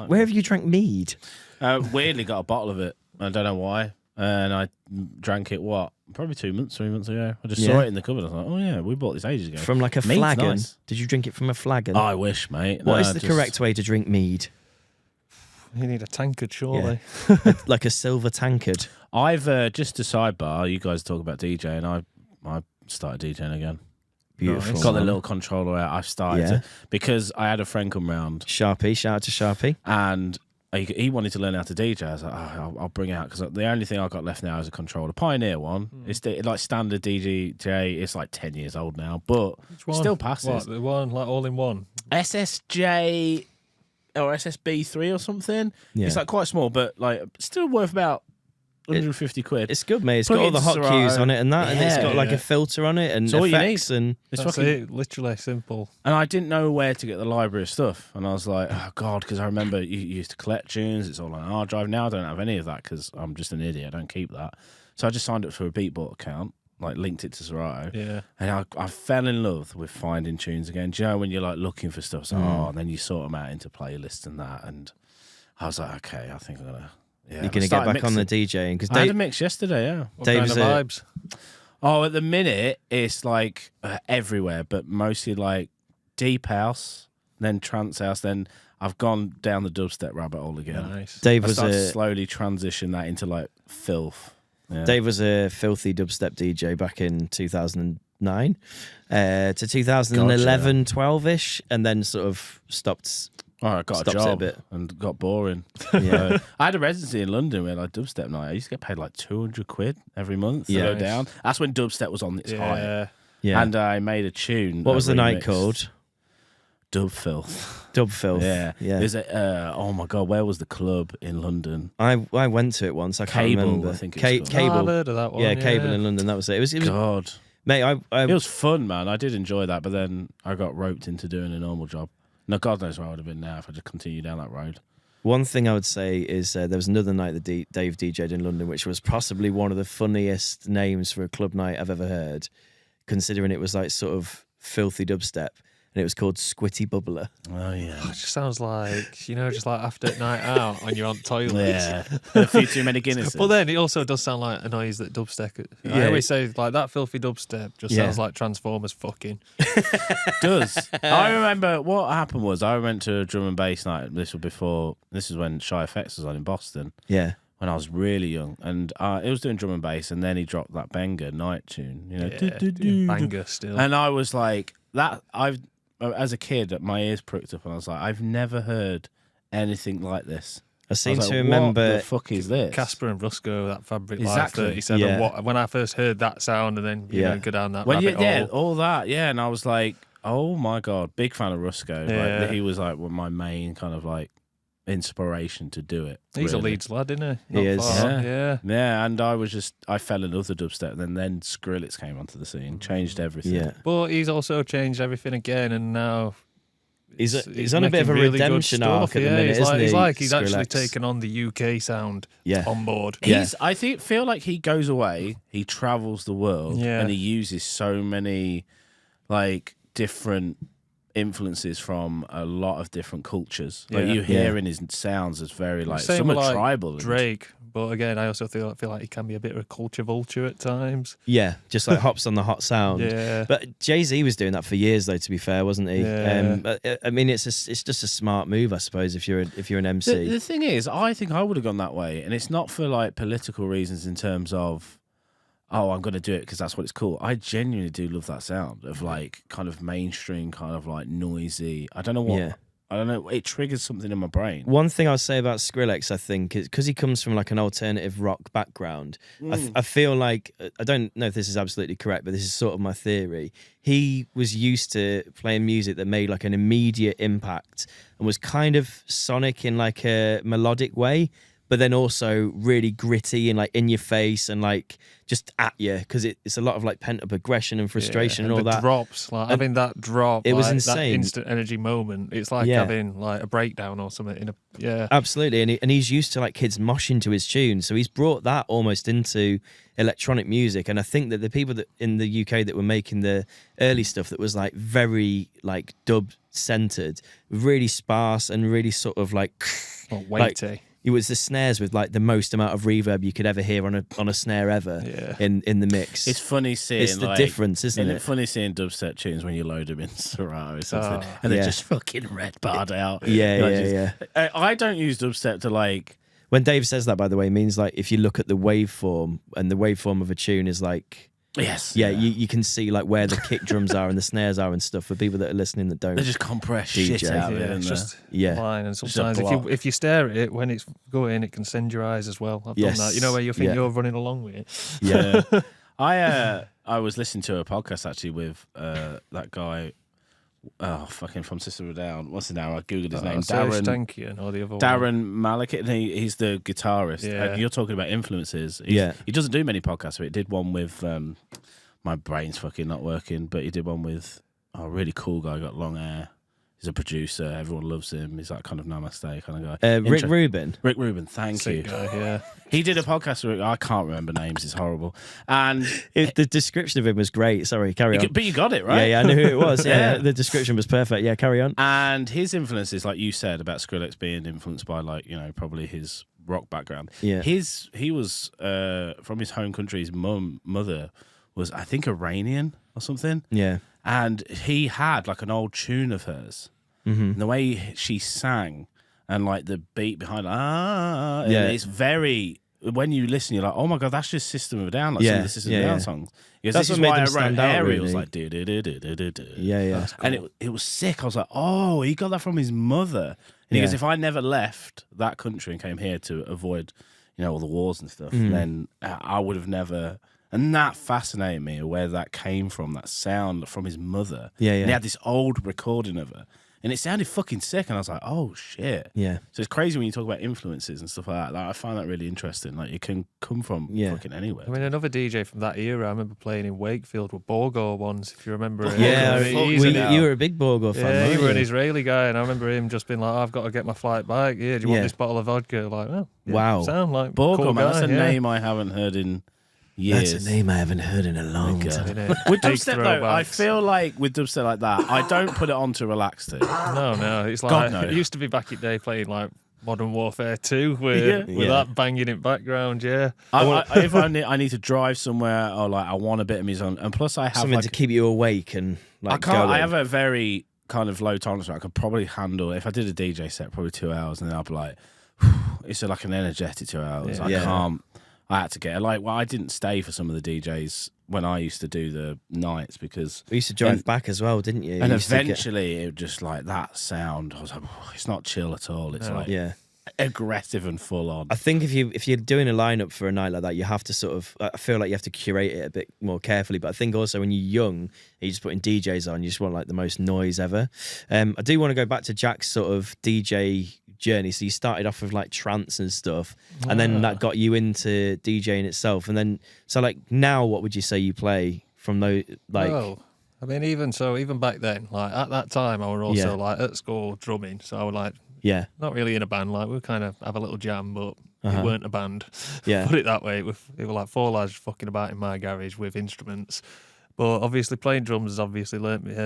Where have you drank mead? Weirdly got a bottle of it. I don't know why. And I drank it, probably 3 months ago. I just saw it in the cupboard. I was like, oh yeah, we bought this ages ago. From like a Mead's flagon? Nice. Did you drink it from a flagon? I wish, mate. What is the correct way to drink mead? You need a tankard, surely. Yeah. Like a silver tankard. I've, just a sidebar, you guys talk about DJing. I started DJing again. Beautiful. Got the little controller out. I started to, because I had a friend come round. Sharpie, shout out to Sharpie. And he wanted to learn how to DJ. I was like, I'll bring it out, because the only thing I've got left now is a controller. Pioneer one. It's like standard DJ. It's like 10 years old now, but still passes. What, the one like all in one? SSJ or SSB3 or something. Yeah. It's like quite small, but like still worth about 150 quid. It's good, mate. It's Plug got all the hot Serato. cues on it and that, and it's got like Yeah. a filter on it and It's all you effects and That's it, literally simple. And I didn't know where to get the library of stuff. And I was like, oh, God, because I remember you used to collect tunes. It's all on hard drive. Now I don't have any of that because I'm just an idiot. I don't keep that. So I just signed up for a Beatbot account, like linked it to Serato. Yeah. And I fell in love with finding tunes again. Do you know when you're like looking for stuff? So, and then you sort them out into playlists and that. And I was like, okay, I think I'm going to... Yeah, you're going to get back on the DJing. Because I had a mix yesterday, yeah. What Dave's kind of vibes? Oh, at the minute, it's like everywhere, but mostly like deep house, then trance house, then I've gone down the dubstep rabbit hole again. Nice. Dave I was started to slowly transition that into like filth. Yeah. Dave was a filthy dubstep DJ back in 2009 to 2011, 12-ish, and then sort of stopped. Oh, I got a Stops it a job bit. and got boring. Yeah. I had a residency in London where like dubstep night. I used to get paid like 200 quid every month to Yeah. go Nice. down. That's when dubstep was on its high. Yeah. Yeah. And I made a tune. What was the night remix. called? Dub Filth. Dub Filth. Yeah. Yeah. There's oh my God, where was the club in London? I went to it once. I can't Cable, remember. I think it's called. Cable. Oh, I've heard of that one. yeah, Cable in London. That was it. It was God. mate. I It was fun, man. I did enjoy that, but then I got roped into doing a normal job. No, God knows where I would have been now if I just continued down that road. One thing I would say is there was another night that Dave DJ'd in London, which was possibly one of the funniest names for a club night I've ever heard, considering it was like sort of filthy dubstep, and it was called Squitty Bubbler. Oh, yeah. It just sounds like, just like after a night out and you're on toilet. Yeah. A few too many Guinnesses. But then it also does sound like a noise that dubstep. I Yeah. always say like that filthy dubstep just Yeah. sounds like Transformers fucking. does. I remember what happened was I went to a drum and bass night. This is when Shy FX was on in Boston Yeah. when I was really young, and it was doing drum and bass, and then he dropped that banger night tune, Banger still. and I was like, as a kid, my ears pricked up, and I was like, I've never heard anything like this. I seem was to like, remember. what the fuck is this? Casper and Rusco, that Fabric Exactly. Live 37. Yeah. When I first heard that sound and then Yeah. go down that Well, rabbit yeah, hole. all that, yeah, and I was like, oh my God, big fan of Rusco. Yeah. Like, he was like my main kind of like inspiration to do it. He's a really. Leeds lad, isn't he? He Not is. far. Yeah. Yeah. Yeah, and I fell in love with dubstep, and then Skrillex came onto the scene, changed everything. Yeah. But he's also changed everything again, and now He's on a bit of a making really good redemption stuff. arc at the minute, he's isn't like, he? he's actually Skrillex? taken on the UK sound Yeah. on board. Yeah. I feel like he goes away, he travels the world, Yeah. and he uses so many like different influences from a lot of different cultures. Like Yeah. you hear in his sounds as very like Same somewhat with, like, tribal. and- Drake, but again, I also feel like he can be a bit of a culture vulture at times. Yeah, just like hops on the hot sound. Yeah. But Jay-Z was doing that for years, though. To be fair, wasn't he? Yeah. But, I mean, it's just a smart move, I suppose. If you're an MC, The thing is, I think I would have gone that way, and it's not for like political reasons in terms of, oh, I'm going to do it because that's what it's called. I genuinely do love that sound of like kind of mainstream, kind of like noisy. I don't know what. Yeah. I don't know, it triggers something in my brain. One thing I'll say about Skrillex, I think, is because he comes from like an alternative rock background. I feel like, I don't know if this is absolutely correct, but this is sort of my theory. He was used to playing music that made like an immediate impact and was kind of sonic in like a melodic way, but then also really gritty and like in your face and like just at you, because it's a lot of like pent up aggression and frustration and all the that. drops, like having that drop, it was like, insane. That instant energy moment. It's like having like a breakdown or something in a Absolutely, and he's used to like kids moshing to his tunes, so he's brought that almost into electronic music. And I think that the people that in the UK that were making the early stuff that was like very like dub centered, really sparse and really sort of like weighty. Like, it was the snares with like the most amount of reverb you could ever hear on a snare ever in the mix. It's funny seeing it's the difference, isn't it? It's funny seeing dubstep tunes when you load them in Serato or something, and they're just fucking red barred out. Yeah. I don't use dubstep to like. When Dave says that, by the way, it means like if you look at the waveform, and the waveform of a tune is like. Yes. Yeah, you can see like where the kick drums are and the snares are and stuff for people that are listening that don't. They just compress DJ. shit out of it. It's just Yeah. line, and sometimes if you stare at it when it's going, it can send your eyes as well. I've done that. You know where you think you're running along with it. Yeah. I was listening to a podcast actually with that guy. Oh, fucking from System of a Down. What's his name? I googled his name. Darren Stankian or the other Darren Malik, and he's the guitarist. Yeah. And you're talking about influences. Yeah. He doesn't do many podcasts, but he did one with my brain's fucking not working, but he did one with a really cool guy, got long hair. He's a producer. Everyone loves him. He's that kind of namaste kind of guy. Rick Rubin. Rick Rubin, thank you. Guy, He did a podcast with, I can't remember names, it's horrible. And The description of him was great. Sorry, carry on. but you got it, right? Yeah, I knew who it was. Yeah, the description was perfect. Yeah, carry on. And his influences, like you said about Skrillex being influenced by, like, you know, probably his rock background. Yeah. He was from his home country. His mother was, I think, Iranian or something. Yeah. And he had like an old tune of hers. And the way she sang and like the beat behind it's very, when you listen, you're like, oh my God, that's just System of a Down, like some of the System of a Down songs. Because That's this is what made why I them wrote stand out, Aerials really. like do. Yeah. And it was sick. I was like, oh, he got that from his mother. And he goes, if I never left that country and came here to avoid, you know, all the wars and stuff, then I would have never. And that fascinated me, where that came from, that sound from his mother. Yeah. And he had this old recording of her. And it sounded fucking sick. And I was like, oh, shit. Yeah. So it's crazy when you talk about influences and stuff like that. I find that really interesting. Like, it can come from fucking anywhere. I mean, another DJ from that era, I remember playing in Wakefield with Borgo once, if you remember it. Yeah, He's you were a big Borgo fan. Yeah, weren't you were an you? Israeli guy, and I remember him just being like, I've got to get my flight back. Yeah, do you want this bottle of vodka? Like, oh, yeah, Wow. sound like Borgo, cool man, guy, that's a yeah. name I haven't heard in years. That's a name I haven't heard in a long time. Innit? With Big dubstep, though, I throwbacks. feel like with dubstep like that, I don't put it on to relax to. No, it's God, like no. it used to be back in the day playing like Modern Warfare 2 with that banging in background. Yeah, If I need to drive somewhere, or like I want a bit of music on, and plus I have Something like to keep you awake and like I can't. going. I have a very kind of low tolerance. I could probably handle if I did a DJ set probably 2 hours, and then I'd be like, it's like an energetic 2 hours. Yeah. I Yeah. can't. I had to get like. Well, I didn't stay for some of the DJs when I used to do the nights because We used to drive and- back as well, didn't you? and You used to get- eventually it just like that sound. I was like, it's not chill at all. It's like yeah. aggressive and full on. I think if you're doing a lineup for a night like that, you have to sort of. I feel like you have to curate it a bit more carefully. But I think also when you're young, you're just putting DJs on. You just want like the most noise ever. I do want to go back to Jack's sort of DJ journey. So you started off with like trance and stuff, and then that got you into DJing itself. And then so like now, what would you say you play from those like? Well, I mean, even back then, like at that time, I was also Yeah. like at school drumming. So I was like, Yeah, not really in a band. Like we kind of have a little jam, but Uh-huh. it weren't a band. Yeah. Put it that way. It were like 4 lads fucking about in my garage with instruments. But obviously playing drums has obviously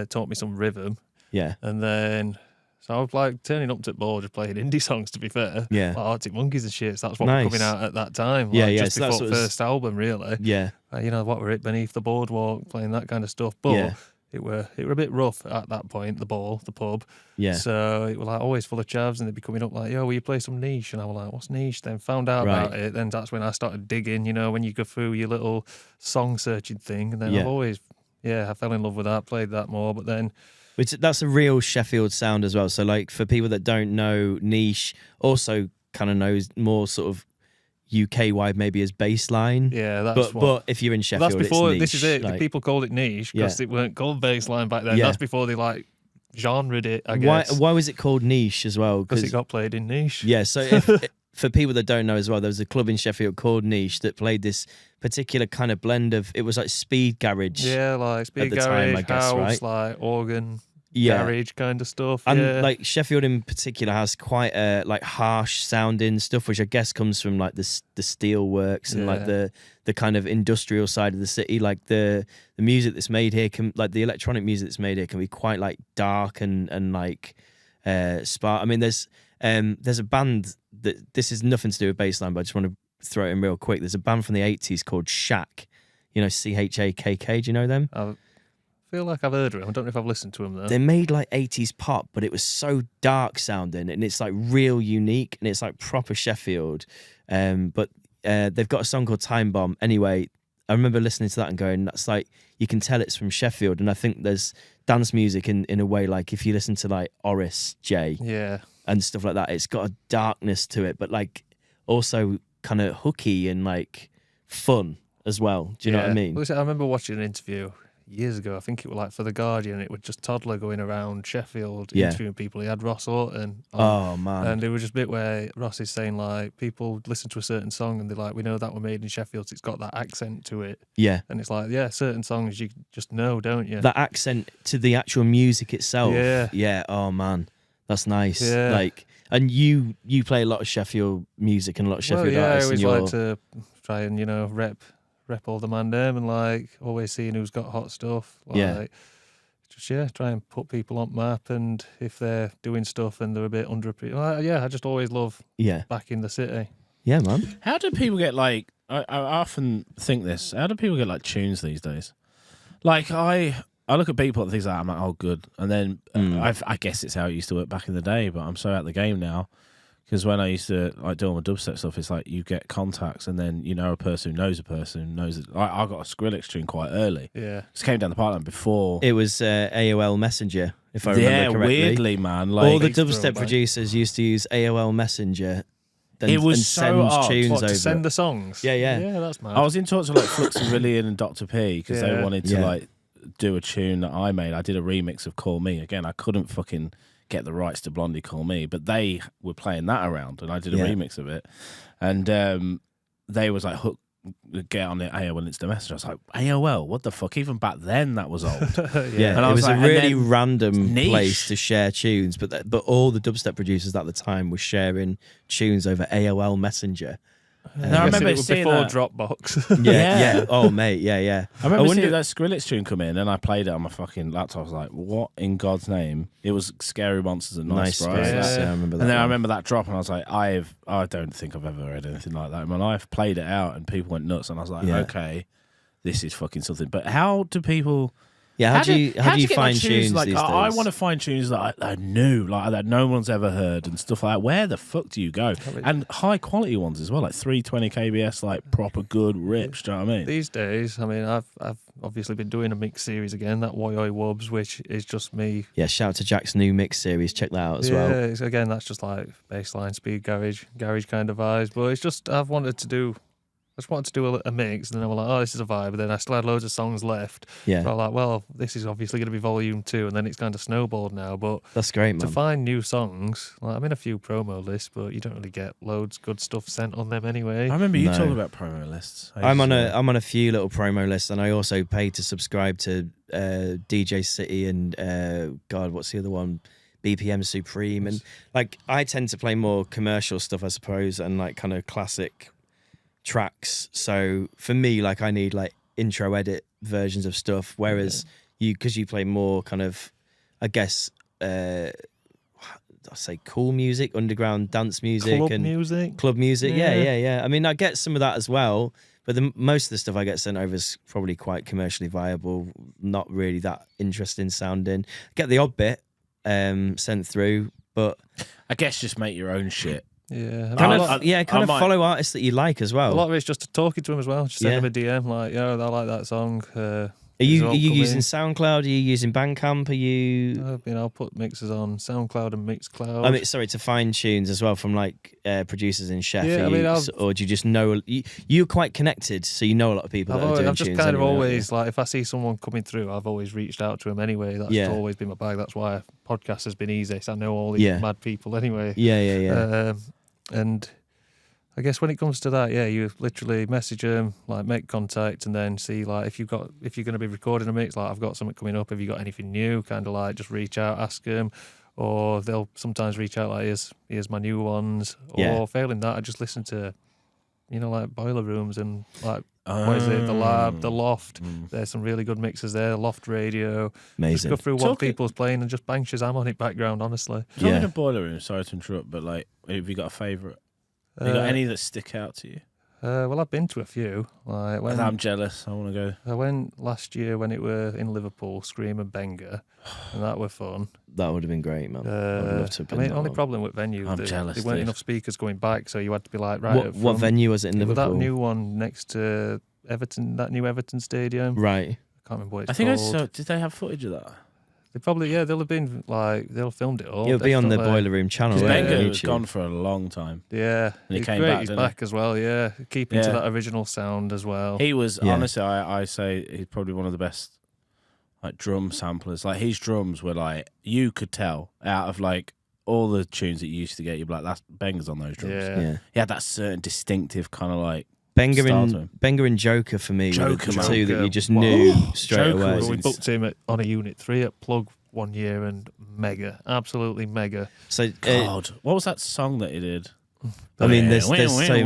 taught me some rhythm. yeah, And then, so I was like turning up to the ball just playing indie songs, to be fair. Yeah. Like Arctic Monkeys and shit. So that's what Nice. was coming out at that time. Yeah, like, yeah, Just so that's before what was- first album, really. yeah, You know, what were it? Beneath the Boardwalk, playing that kind of stuff. But Yeah. it were a bit rough at that point, the pub. yeah. So it was like always full of chavs, and they'd be coming up like, yo, will you play some niche? And I was like, what's niche? Then found out Right. about it. Then that's when I started digging, you know, when you go through your little song searching thing. And then Yeah. I fell in love with that, played that more. But then Which that's a real Sheffield sound as well. So like for people that don't know, niche also kind of knows more sort of UK wide maybe as bassline. Yeah, that's but if you're in Sheffield, that's before. it's niche, This is it. like, People called it niche because it weren't called bassline back then. Yeah. That's before they like genred it. I guess. Why was it called niche as well? Because it got played in niche. Yeah. So for people that don't know as well, there was a club in Sheffield called Niche that played this particular kind of blend of, it was like speed garage. Yeah, like speed the garage, time, I guess, house, right? like organ, Yeah. garage kind of stuff. And like Sheffield in particular has quite a like harsh sounding stuff, which I guess comes from like the steel works and like the kind of industrial side of the city. Like the music that's made here can, like the electronic music that's made here can be quite like dark and like spark. I mean, there's a band that, this is nothing to do with bassline, but I just want to throw it in real quick. There's a band from the 80s called Shak, you know, CHAKK. Do you know them? I feel like I've heard of them. I don't know if I've listened to them though. They made like 80s pop, but it was so dark sounding and it's like real unique and it's like proper Sheffield. But they've got a song called Time Bomb. Anyway, I remember listening to that and going, that's like, you can tell it's from Sheffield. And I think there's dance music in a way, like if you listen to like Oris J and stuff like that, it's got a darkness to it, but like also kind of hooky and like fun as well. Do you know what I mean? Well, I remember watching an interview years ago. I think it was like for The Guardian. It was just Toddler going around Sheffield interviewing people. He had Ross Orton on, oh man. and there was just a bit where Ross is saying like people listen to a certain song and they're like, we know that were made in Sheffield, so it's got that accent to it. Yeah. And it's like, yeah, certain songs you just know, don't you? That accent to the actual music itself. Yeah. Yeah. Oh man, that's nice. Yeah. Like, and you play a lot of Sheffield music and a lot of Sheffield I artists. always and like to try and rep all the man them and like always seeing who's got hot stuff. Like, just try and put people on map, and if they're doing stuff and they're a bit underappreciated, I just always love back in the city. Yeah, man. How do people get like? I often think this. How do people get like tunes these days? Like I look at people and things like that, I'm like, oh, good. And then I guess it's how it used to work back in the day, but I'm so out of the game now. Because when I used to like do all my dubstep stuff, it's like you get contacts and then you know a person who knows a person who knows it. I got a Skrillex tune quite early. Yeah. Just came down the pipeline before. It was AOL Messenger, if I remember correctly. Weirdly, man. Like, all the dubstep producers used to use AOL Messenger. It was and so send odd. tunes What, over. to send the songs? Yeah. Yeah, that's mad. I was in talks with like Flux and Rillian and Dr. P because they wanted to Yeah. like do a tune that I made. I did a remix of Call Me. Again, I couldn't fucking get the rights to Blondie Call Me, but they were playing that around and I did a remix of it. And they was like, hook, get on the AOL Instant Messenger. I was like, AOL, what the fuck? Even back then that was old. Yeah, And I it was was like, a and really then random niche. place to share tunes, but all the dubstep producers at the time were sharing tunes over AOL Messenger. And I remember it was seeing before that. Dropbox. Yeah. Oh, mate. Yeah. I remember wonder- seeing that Skrillex tune come in and I played it on my fucking laptop. I was like, what in God's name? It was Scary Monsters and Nice Sprites. Sprites. Yeah, I remember that. And then I one. remember that drop and I was like, I don't think I've ever heard anything like that in my life. Played it out and people went nuts and I was like, okay, this is fucking something. But how do people... Yeah, how do you get, find like, tunes like these I days? want to find tunes that I new, like that no one's ever heard and stuff like that. Where the fuck do you go? And high quality ones as well, like 320 kbs, like proper good rips. Do you know what I mean? These days, I mean, I've obviously been doing a mix series again, that Woy Oy Wubs, which is just me. Yeah, shout out to Jack's new mix series. Check that out as well. Yeah, again, that's just like bassline, speed garage kind of vibes. But it's just I just wanted to do a mix, and then I was like, oh, this is a vibe. But then I still had loads of songs left. Yeah. So I'm like, well, this is obviously going to be volume 2, and then it's kind of snowballed now. But That's great, man. to find new songs, like, I'm in a few promo lists, but you don't really get loads good stuff sent on them anyway. I remember you No. talking about promo lists. I'm on a few little promo lists, and I also pay to subscribe to DJ City and God, what's the other one? BPM Supreme, and like I tend to play more commercial stuff, I suppose, and like kind of classic tracks. So for me, like I need like intro edit versions of stuff, whereas because you play more kind of, I guess, I say cool music, underground dance music, Club and music. club music. Yeah. I mean, I get some of that as well, but most of the stuff I get sent over is probably quite commercially viable, not really that interesting sounding. Get the odd bit sent through, but I guess just make your own shit. Yeah, kind I of might- follow artists that you like as well. a lot of it's just talking to them as well. Just send Yeah. them a DM, like, yo, I like that song. Are you These all come using in. SoundCloud? Are you using Bandcamp? Are you? I'll put mixes on SoundCloud and Mixcloud. I mean, sorry, to find tunes as well from like producers in Chef. Yeah, Are I mean, you, or do you just know you're quite connected, so you know a lot of people that are doing I've just tunes kind of anyway, always like if I see someone coming through, I've always reached out to them anyway. That's Yeah. always been my bag. That's why podcast has been easy. So I know all these Yeah. mad people anyway. Yeah. And I guess when it comes to that, you literally message them, like make contact, and then see like if you're going to be recording a mix, like I've got something coming up. Have you got anything new? Kind of like just reach out, ask them, or they'll sometimes reach out like here's my new ones. Yeah. Or failing that, I just listen to, like Boiler Rooms and like what is it, the Lab, the Loft. There's some really good mixes there. Loft Radio. Amazing. Just go through what Talking- people's playing and just bang Shazam on it background. Honestly. Talking Yeah. of Boiler Room, sorry to interrupt, but like, have you got a favourite? Have you got any that stick out to you? Well, I've been to a few. Like when I'm jealous. I want to go. I went last year when it were in Liverpool, Scream and Benga, and that were fun. That would have been great, man. I'd love to have been that only one. problem with venue, I'm jealous, there weren't dude. enough speakers going back, so you had to be like right. What up what front. venue was it in It was Liverpool? that new one next to Everton, that new Everton stadium. Right. I can't remember what it's I think I called. saw. Did they have footage of that? They probably they'll have been like they'll have filmed it all. It'll be on the definitely. Boiler Room channel. Because won't it, Benga on was YouTube? gone for a long time. Yeah, And he he's came great. back, He's didn't he? back as well. Yeah, keeping to Yeah. that original sound as well. He was Yeah. honestly, I say he's probably one of the best like drum samplers. Like his drums were like you could tell out of like all the tunes that you used to get. You'd be like, that's Benga's on those drums. Yeah. Yeah. He had that certain distinctive kind of like. Benga Start to him. and Joker for me were Joker, the man. two that you Joker. just Wow. knew straight Joker away. was Well, we ins- booked him on a Unit 3 at Plug one year and mega, absolutely mega. So God, what was that song that he did? I mean, there's so many.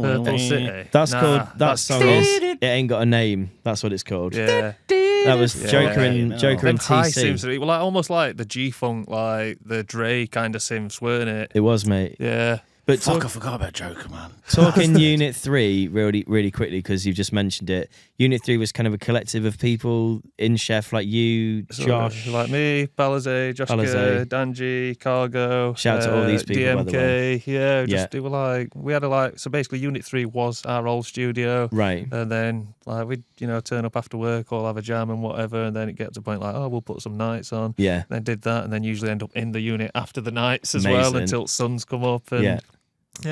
Purple City. That's Nah, called that that's song Trolls. is It Ain't Got a Name. That's what it's called. Yeah. That was Yeah. Joker Yeah. and Joker Them and high TC. sims, well, like, almost like the G-Funk, like the Dre kind of sims, weren't it? It was, mate. Yeah. But Fuck, I forgot about Joker, man. talking Unit 3 really quickly, because you've just mentioned it. Unit 3 was kind of a collective of people in Chef, like you, So, Josh. like me, Balazay, Josh Balazay. Danji, Cargo. Shout out to all these people, by the DMK, yeah. Yeah. They were like, we had so basically Unit 3 was our old studio. Right. And then like we'd, turn up after work or have a jam and whatever, and then it gets to the point like, oh, we'll put some nights on. Yeah. Then did that, and then usually end up in the unit after the nights as well Amazing. until sun's come up. And Yeah.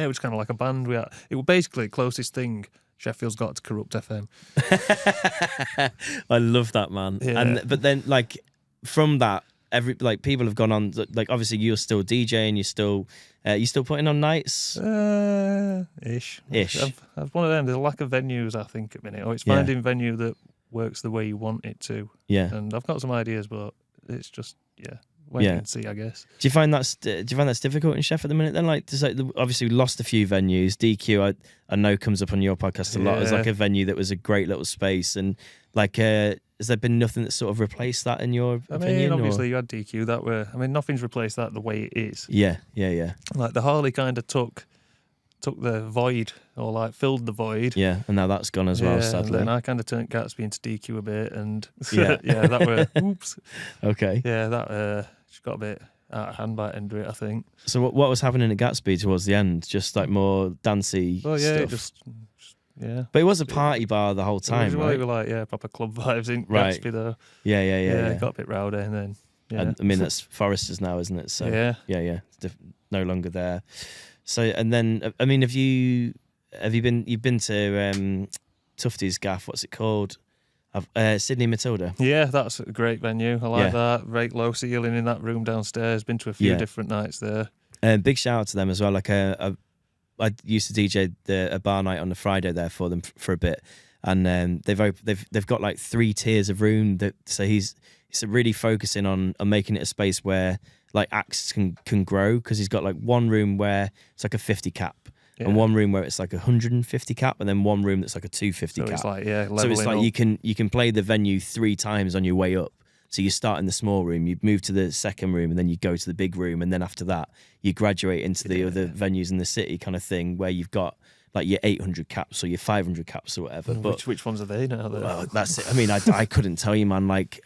it was kind of like a band. It was basically the closest thing Sheffield's got to Corrupt FM. I love that, man. Yeah. But then like from that, people have gone on, like obviously you're still DJing, you still putting on nights. Ish. Ish. I've one of them. There's a lack of venues, I think, at minute. Or it's Yeah. finding venue that works the way you want it to. Yeah. And I've got some ideas, but it's just wait Yeah. and see, I guess. Do you find that's difficult in Chef at the minute? Then, like, obviously we lost a few venues. DQ, I know comes up on your podcast a lot as Yeah. like a venue that was a great little space, and like, has there been nothing that sort of replaced that in your I opinion? mean, or- obviously you had DQ. Nothing's replaced that the way it is. Yeah. Like the Harley kind of took the void, or like filled the void. Yeah, and now that's gone as well, And sadly. then I kind of turned Gatsby into DQ a bit, and Yeah. that were oops. Okay. Yeah, that just got a bit out of hand by the end of it, I think. So what was happening at Gatsby towards the end? Just like more dancey Oh yeah, stuff. just yeah. But it was a party bar the whole time, It right? were like proper club vibes in Right. Gatsby though. Yeah. It got a bit rowdy, and then And I mean, that's Foresters now, isn't it? So yeah. It's no longer there. So, and then I mean, you've been to Tufty's Gaff? What's it called? Sydney Matilda. Yeah, that's a great venue. I like Yeah. that. Very low ceiling in that room downstairs. Been to a few Yeah. different nights there. Big shout out to them as well. Like I used to DJ a bar night on the Friday there for them for a bit, and they've got like 3 tiers of room. So he's really focusing on making it a space where like acts can grow, because he's got like one room where it's like a 50 cap. Yeah. And one room where it's like a 150 cap, and then one room that's like a 250 So cap. it's like So it's like leveling you can play the venue 3 times on your way up. So you start in the small room, you move to the second room, and then you go to the big room, and then after that you graduate into the other venues in the city, kind of thing, where you've got like your 800 caps or your 500 caps or whatever. up. But Which ones are they now? Though? well, that's it. I mean, I couldn't tell you, man. Like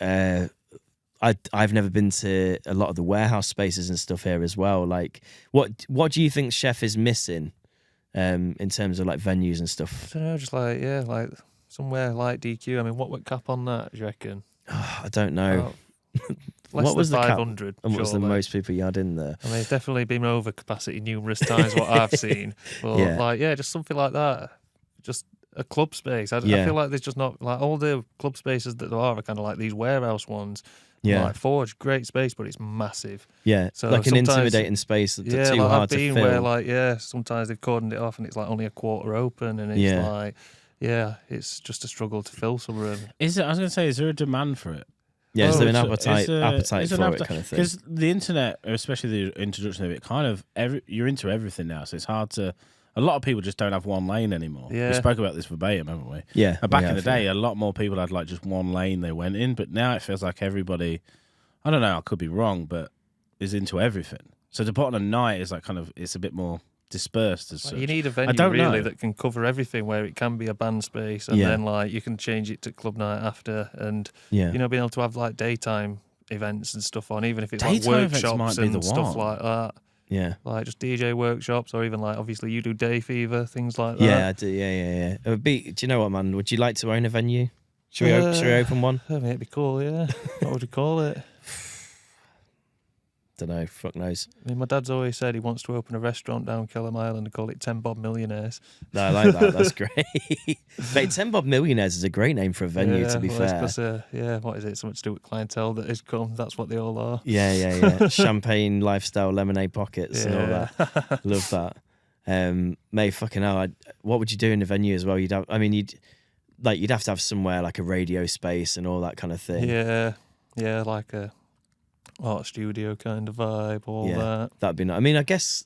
I've never been to a lot of the warehouse spaces and stuff here as well. Like what do you think Chef is missing? In terms of like venues and stuff. I don't know, just like somewhere like DQ. I mean, what would cap on that, do you reckon? I don't know. Less What was than the cap? 500. And what was the surely. most people you had in there? I mean, it's definitely been over capacity numerous times, what I've seen. But, just something like that. Just a club space. I feel like there's just not, like, all the club spaces that there are kind of like these warehouse ones. Yeah. Like Forge, great space, but it's massive. Yeah, So like an sometimes- intimidating space that's Yeah, too like hard I've to been fill. where, sometimes they've cordoned it off and it's like only a quarter open and it's it's just a struggle to fill some room. Is it? I was going to say, is there a demand for it? Yeah, is there an So appetite for it kind of thing? Because the internet, especially the introduction of it, kind of you're into everything now, so it's hard to. A lot of people just don't have one lane anymore. Yeah. We spoke about this verbatim, haven't we? Yeah. Back in the day, a lot more people had like just one lane they went in, but now it feels like everybody, I don't know, I could be wrong, but is into everything. So to put on a night is like kind of, it's a bit more dispersed as such. You need a venue really that can cover everything, where it can be a band space and then like you can change it to club night after, and being able to have like daytime events and stuff on, even if it's Daytime like events workshops might be and the stuff one. like that. Yeah. Like just DJ workshops, or even like obviously you do Day Fever, things like that. Yeah, I do. Yeah. It would be. Do you know what, man? Would you like to own a venue? Should we open one? I mean, it'd be cool, yeah. What would you call it? Don't know. Fuck knows. I mean, my dad's always said he wants to open a restaurant down Kelham Island and call it 10 Bob Millionaires. No, I like that. That's great. Mate, 10 Bob Millionaires is a great name for a venue, to be fair. Because, what is it? Something to do with clientele that has come. That's what they all are. Yeah. Champagne, lifestyle, lemonade pockets and all that. Love that. Mate, fucking hell. What would you do in the venue as well? You'd have to have somewhere like a radio space and all that kind of thing. Yeah, like a art studio kind of vibe, all that. That'd be nice. I mean, I guess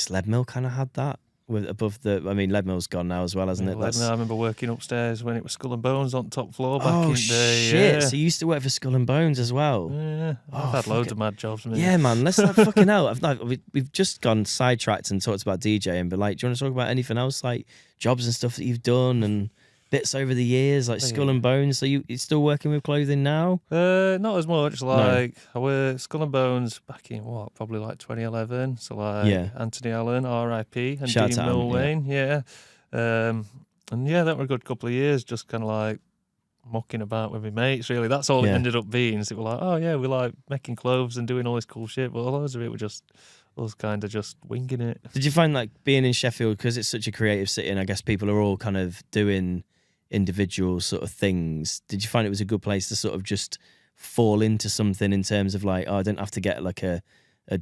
Lead Mill kind of had that with above the. I mean, Lead Mill's gone now as well, hasn't it? I remember working upstairs when it was Skull and Bones on top floor back in the day. Shit! Yeah. So you used to work for Skull and Bones as well. Yeah, I've had loads of mad jobs. Man. Yeah, man. Let's not fucking hell. We've just gone sidetracked and talked about DJing, but like, do you want to talk about anything else, like jobs and stuff that you've done and bits over the years, like Skull and Bones? So you're still working with clothing now? Not as much. Like I worked Skull and Bones back in probably like 2011. So like Anthony Allen, R.I.P. and Shout Dean out to Milwain. And that were a good couple of years, just kind of like mucking about with my mates. Really, that's all it ended up being. So it were like, oh yeah, we like making clothes and doing all this cool shit, but loads of it were just us kind of just winging it. Did you find like being in Sheffield, because it's such a creative city, and I guess people are all kind of doing individual sort of things, did you find it was a good place to sort of just fall into something in terms of like, oh, I don't have to get like a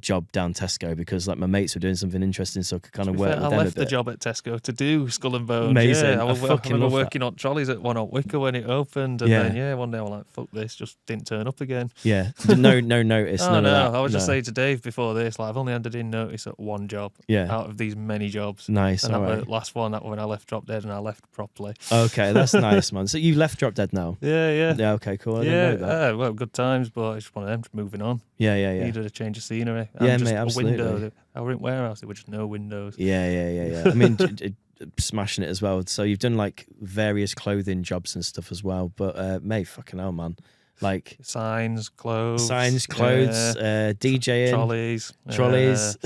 job down Tesco because like my mates were doing something interesting, so I could kind of work with them a bit? I left the job at Tesco to do Skull and Bones. Amazing. Yeah, I fucking remember love working on trolleys at One Up Wicker when it opened, and then one day I was like, fuck this, just didn't turn up again. Yeah, no notice. Oh, none no, of that. I was just saying to Dave before this, like I've only handed in notice at one job out of these many jobs. Nice. And all that right. was the last one, that was when I left Drop Dead and I left properly. Okay, that's nice, man. So you left Drop Dead now? Yeah. Yeah, okay, cool. I didn't know that. Well, good times, but it's just one of them, just moving on. Yeah. Needed a change of scenery. Yeah, just mate, absolutely. Window. I were in warehouse, there were just no windows. Yeah. I mean, smashing it as well. So you've done like various clothing jobs and stuff as well. But mate, fucking hell, man. Like signs, clothes, DJing, trolleys.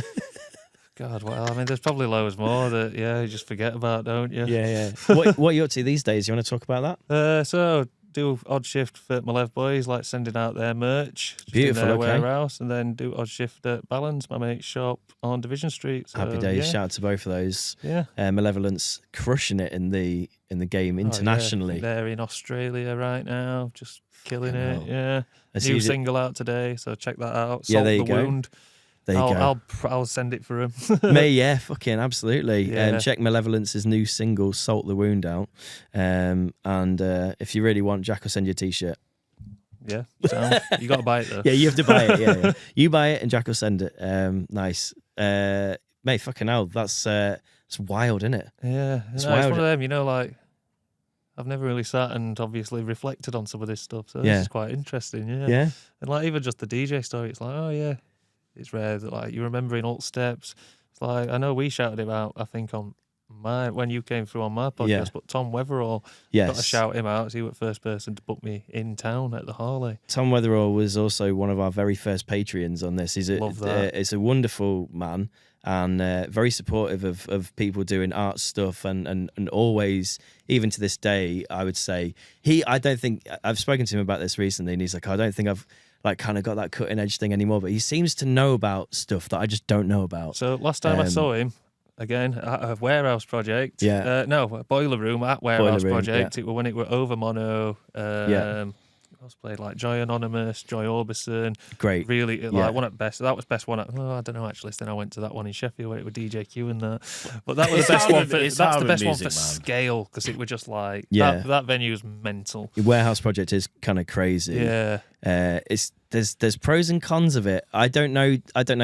God, well, I mean, there's probably loads more that you just forget about, don't you? Yeah. What are you up to these days? You want to talk about that? So do odd shift for my Lev boys, like sending out their merch, beautiful, in their warehouse, and then do odd shift at Balance, my mate's shop on Division Street. So, happy days. Shout out to both of those. Yeah, Malevolence crushing it in the game internationally. They're in Australia right now, just killing it. Hell. Yeah, new single out today, so check that out. Yeah, there you go. Wound. There you go. I'll send it for him. Mate, fucking absolutely. Yeah. Check Malevolence's new single, Salt the Wound, out. And if you really want, Jack will send you a t-shirt. Yeah, you got to buy it though. Yeah, you have to buy it. Yeah. You buy it and Jack will send it. Nice. Mate, fucking hell, that's wild, isn't it? Yeah, it's wild. wild. It's one of them, like, I've never really sat and obviously reflected on some of this stuff, so this is quite interesting, Yeah. And like even just the DJ story, it's like, oh yeah, it's rare that like you remember in Alt Steps. It's like I know we shouted it out, I think on when you came through on my podcast, Yeah. but Tom Weatherall, Yes. got to shout him out. He was the first person to book me in town at the Harley. Tom Weatherall was also one of our very first Patreons on this. Love that. He's a wonderful man and very supportive of people doing art stuff and always, even to this day, I would say I don't think I've spoken to him about this recently, and he's like, I don't think I've like kind of got that cutting edge thing anymore, but he seems to know about stuff that I just don't know about. So last time I saw him, again, at a warehouse project. Yeah. No, Boiler Room at warehouse Room, project. yeah. It was when it were over mono. I was played like Joy Anonymous, Joy Orbison. Great. Really, Yeah. like one at best. That was best one. I don't know actually. Then I went to that one in Sheffield where it was DJ Q and that. But that was the best one. That's the best one for scale because it was just like that venue is mental. Your warehouse project is kind of crazy. Yeah. There's pros and cons of it. I don't know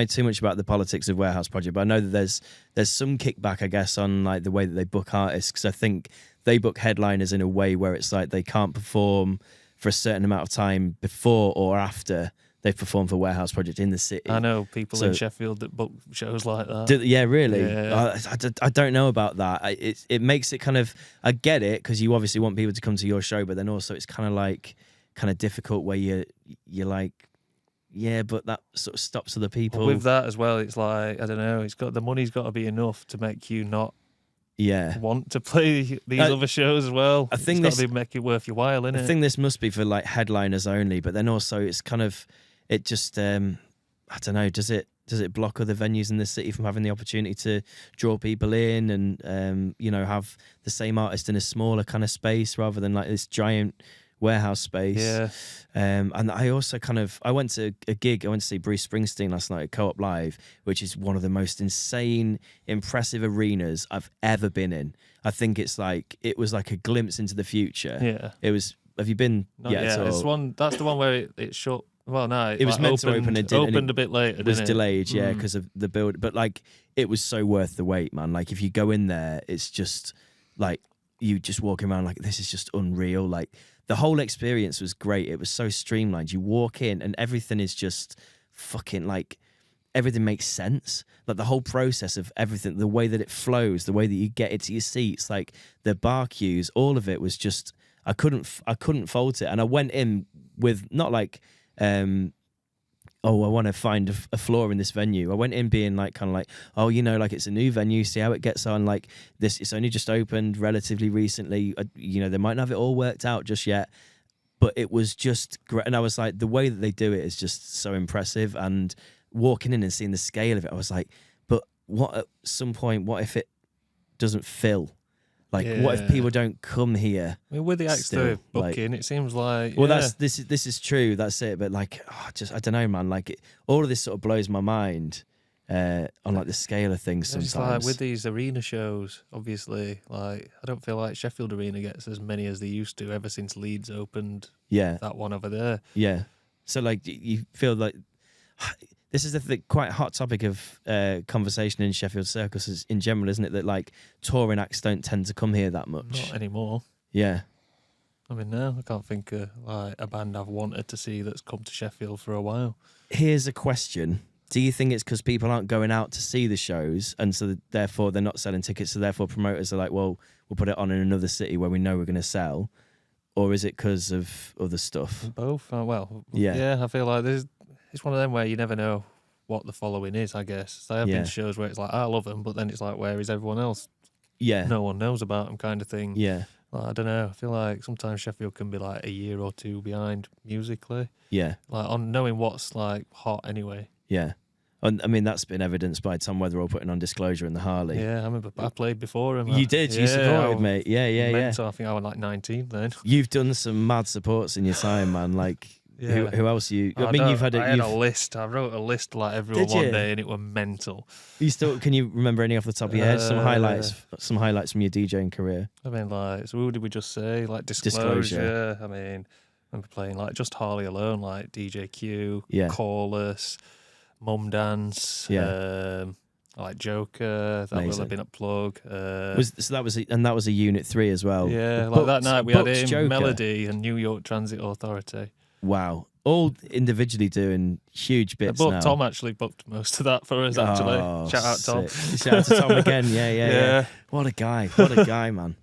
too much about the politics of warehouse project, but I know that there's some kickback, I guess, on like the way that they book artists, because I think they book headliners in a way where it's like they can't perform for a certain amount of time before or after they've performed for warehouse project in the city. I know people in Sheffield that book shows like that. Yeah, really. Yeah. I don't know about that. It makes it kind of, I get it, because you obviously want people to come to your show, but then also it's kind of difficult where you're like, yeah, but that sort of stops other people. But with that as well, it's like, I don't know, the money's got to be enough to make you not want to play these other shows as well. I think it's got to make it worth your while, innit? I think this must be for like headliners only, but then also it's kind of, it just I don't know, does it block other venues in the city from having the opportunity to draw people in and have the same artist in a smaller kind of space rather than like this giant warehouse space? Yeah. And I also I went to a gig. I went to see Bruce Springsteen last night at Co-op Live, which is one of the most insane, impressive arenas I've ever been in. I think it was like a glimpse into the future. Yeah. It was. Have you been? Not yet. That's the one where it shut. Well, no, it was meant to open. It opened a bit later. It was delayed, because of the build. But like, it was so worth the wait, man. Like, if you go in there, it's just like you just walking around like this is just unreal. Like, the whole experience was great. It was so streamlined. You walk in and everything is just fucking like, everything makes sense. Like the whole process of everything, the way that it flows, the way that you get it to your seats, like the bar queues, all of it was just, I couldn't fault it. And I went in with not like, I want to find a flaw in this venue. I went in being like, kind of like, oh, like it's a new venue, see how it gets on. Like this, it's only just opened relatively recently. They might not have it all worked out just yet, but it was just great. And I was like, the way that they do it is just so impressive. And walking in and seeing the scale of it, I was like, but what at some point, what if it doesn't fill? Like, what if people don't come here? I mean, with the acts they're booking, it seems like... Well, this is true, that's it. But, like, I don't know, man. Like, all of this sort of blows my mind on, like, the scale of things sometimes. It's like, with these arena shows, obviously, like, I don't feel like Sheffield Arena gets as many as they used to ever since Leeds opened that one over there. Yeah. So, like, you feel like... This is quite hot topic of conversation in Sheffield circles in general, isn't it? That like touring acts don't tend to come here that much. Not anymore. Yeah. I mean, no, I can't think of like a band I've wanted to see that's come to Sheffield for a while. Here's a question. Do you think it's because people aren't going out to see the shows and so therefore they're not selling tickets, so therefore promoters are like, well, we'll put it on in another city where we know we're going to sell? Or is it because of other stuff? Both. Yeah, I feel like it's one of them where you never know what the following is, I guess. There have been shows where it's like, I love them, but then it's like, where is everyone else? Yeah. No one knows about them kind of thing. Yeah. Like, I don't know. I feel like sometimes Sheffield can be like a year or two behind musically. Yeah. Like on knowing what's like hot anyway. Yeah. And I mean, that's been evidenced by Tom Weatherall putting on Disclosure in the Harley. Yeah, I remember I played before him. You did? You supported, mate? Yeah. I think I was like 19 then. You've done some mad supports in your time, man. Like, who else you've had a list. I wrote a list like everyone one day and it was mental. Can you remember any off the top of your head? Some highlights from your DJing career. I mean, like, so who did we just say? Like Disclosure. I mean, I remember playing like just Harley alone, like DJ Q, Callus, Mum Dance, like Joker. That will have been at Plug. That was a Unit 3 as well. Yeah, like that night we had him, Melody, and New York Transit Authority. Wow. all individually doing huge bits now. Tom actually booked most of that for us, actually. Oh, Shout out, Tom. sick. Shout out to Tom again. Yeah. What a guy. What a guy, man.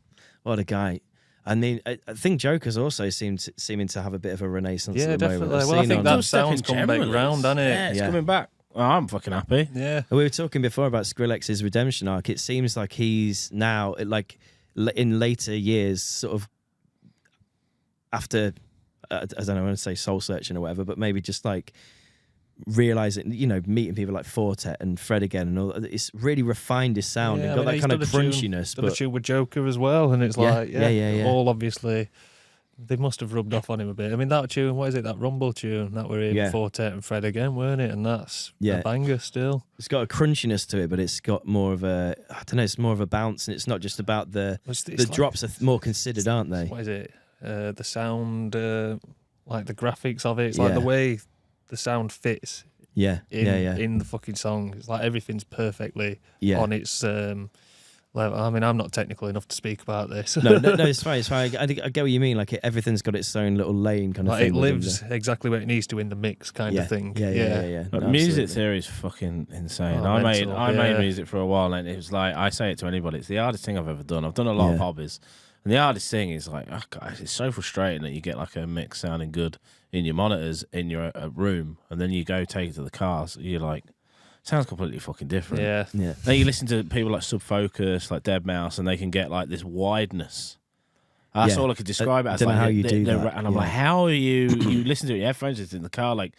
What a guy. I mean, I think Joker's also seeming to have a bit of a renaissance Yeah, at the definitely. moment. Well, I think that Stepping sound's coming back generally. round, hasn't it? Yeah, it's Yeah. coming back. Oh, I'm fucking happy. Yeah. We were talking before about Skrillex's redemption arc. It seems like he's now, like, in later years, sort of after, I don't know, I want to say soul searching or whatever, but maybe just like realizing, you know, meeting people like Fortet and Fred again and all that. It's really refined his sound and got that kind of crunchiness. But the tune with Joker as well, and it's Yeah, like, yeah. all obviously. They must have rubbed off on him a bit. I mean, that tune, what is it? That Rumble tune that were in Fortet and Fred again, weren't it? And that's a banger still. It's got a crunchiness to it, but it's got more of a, I don't know, it's more of a bounce, and it's not just about the It's drops are more considered, aren't they? What is it? The sound, like the graphics of it. It's like the way the sound fits in the fucking song. It's like everything's perfectly on its level. I mean, I'm not technical enough to speak about this. No, it's fine. It's fine. I get what you mean. Like everything's got its own little lane kind of like thing. it lives exactly where it needs to in the mix, kind of thing. Yeah. But No, music absolutely. theory is fucking insane. Oh, I mental, made music for a while, and it was like, I say it to anybody, it's the hardest thing I've ever done. I've done a lot of hobbies, and the hardest thing is like, oh God, it's so frustrating that you get like a mix sounding good in your monitors in your room, and then you go take it to the car, so you're like, sounds completely fucking different. Yeah. Then you listen to people like Subfocus, like Deadmau5, and they can get like this wideness. That's all I could describe it as. I don't know like, how you do that. And I'm like, how are you? You listen to it in your headphones, it's in the car, like,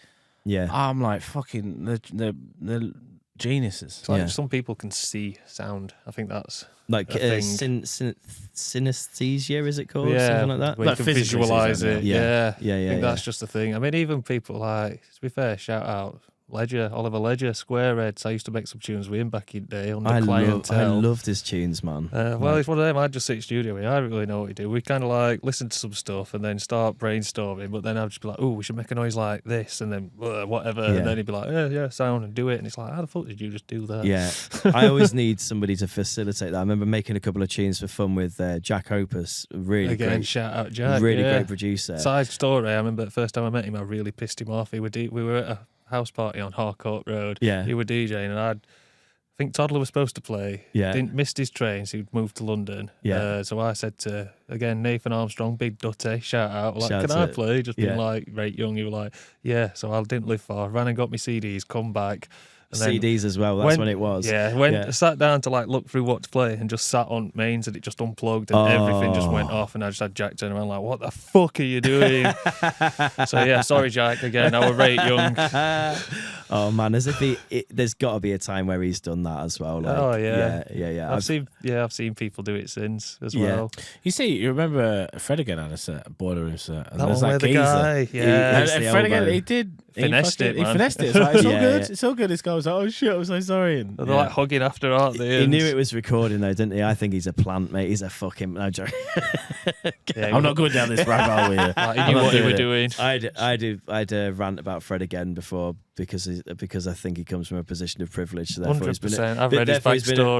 I'm like, fucking, they're geniuses. It's like some people can see sound. I think that's like synesthesia, is it called? Something like that. Where Like you can physically visualize see it. something, I think that's just the thing. I mean, even people like, to be fair, shout out Oliver Ledger, Squareheads. I used to make some tunes with him back in the day under Clientele. I loved his tunes, man. Well, it's one of them. I'd just sit in the studio with. I don't really know what we do. We kind of like listen to some stuff and then start brainstorming. But then I'd just be like, "Oh, we should make a noise like this," and then whatever. And then he'd be like, "Yeah, sound and do it." And it's like, "How the fuck did you just do that?" Yeah, I always need somebody to facilitate that. I remember making a couple of tunes for fun with Jack Opus. Really great. Shout out Jack. Really great producer. Side story. I remember the first time I met him, I really pissed him off. We were at a house party on Harcourt Road. Yeah. He was DJing, and I think Toddler was supposed to play. Yeah. Missed his train, so he'd moved to London. Yeah. So I said to, again, Nathan Armstrong, Big Dutty, shout out, like, Shout can I out. play? Just being Yeah. like, right young. He was like, yeah. So I didn't live far. Ran and got my CDs, come back. And then CDs as well. That's when it was. Yeah, sat down to like look through what to play and just sat on mains and it just unplugged and everything just went off and I just had Jack turn around like, what the fuck are you doing? So yeah, sorry Jack again. I was right young. Oh man, as if there's got to be a time where he's done that as well. Like, Oh yeah, yeah. I've seen people do it since as well. You remember Fred again had a set, a boiler room set, and That there's one that where the geezer. guy, And the Fred elbow. again, he did. Finessed it, He man. finessed it. It's like, it's all Yeah, good. yeah. It's all good. This guy was like, oh shit, I'm so sorry. And They're like hugging after, aren't they? He knew it was recording though, didn't he? I think he's a plant, mate. He's a fucking no joke. Yeah, I'm not going down this rabbit hole with you. Like, he knew what he was doing. I'd rant about Fred again before because I think he comes from a position of privilege. So therefore 100%. I've read his therefore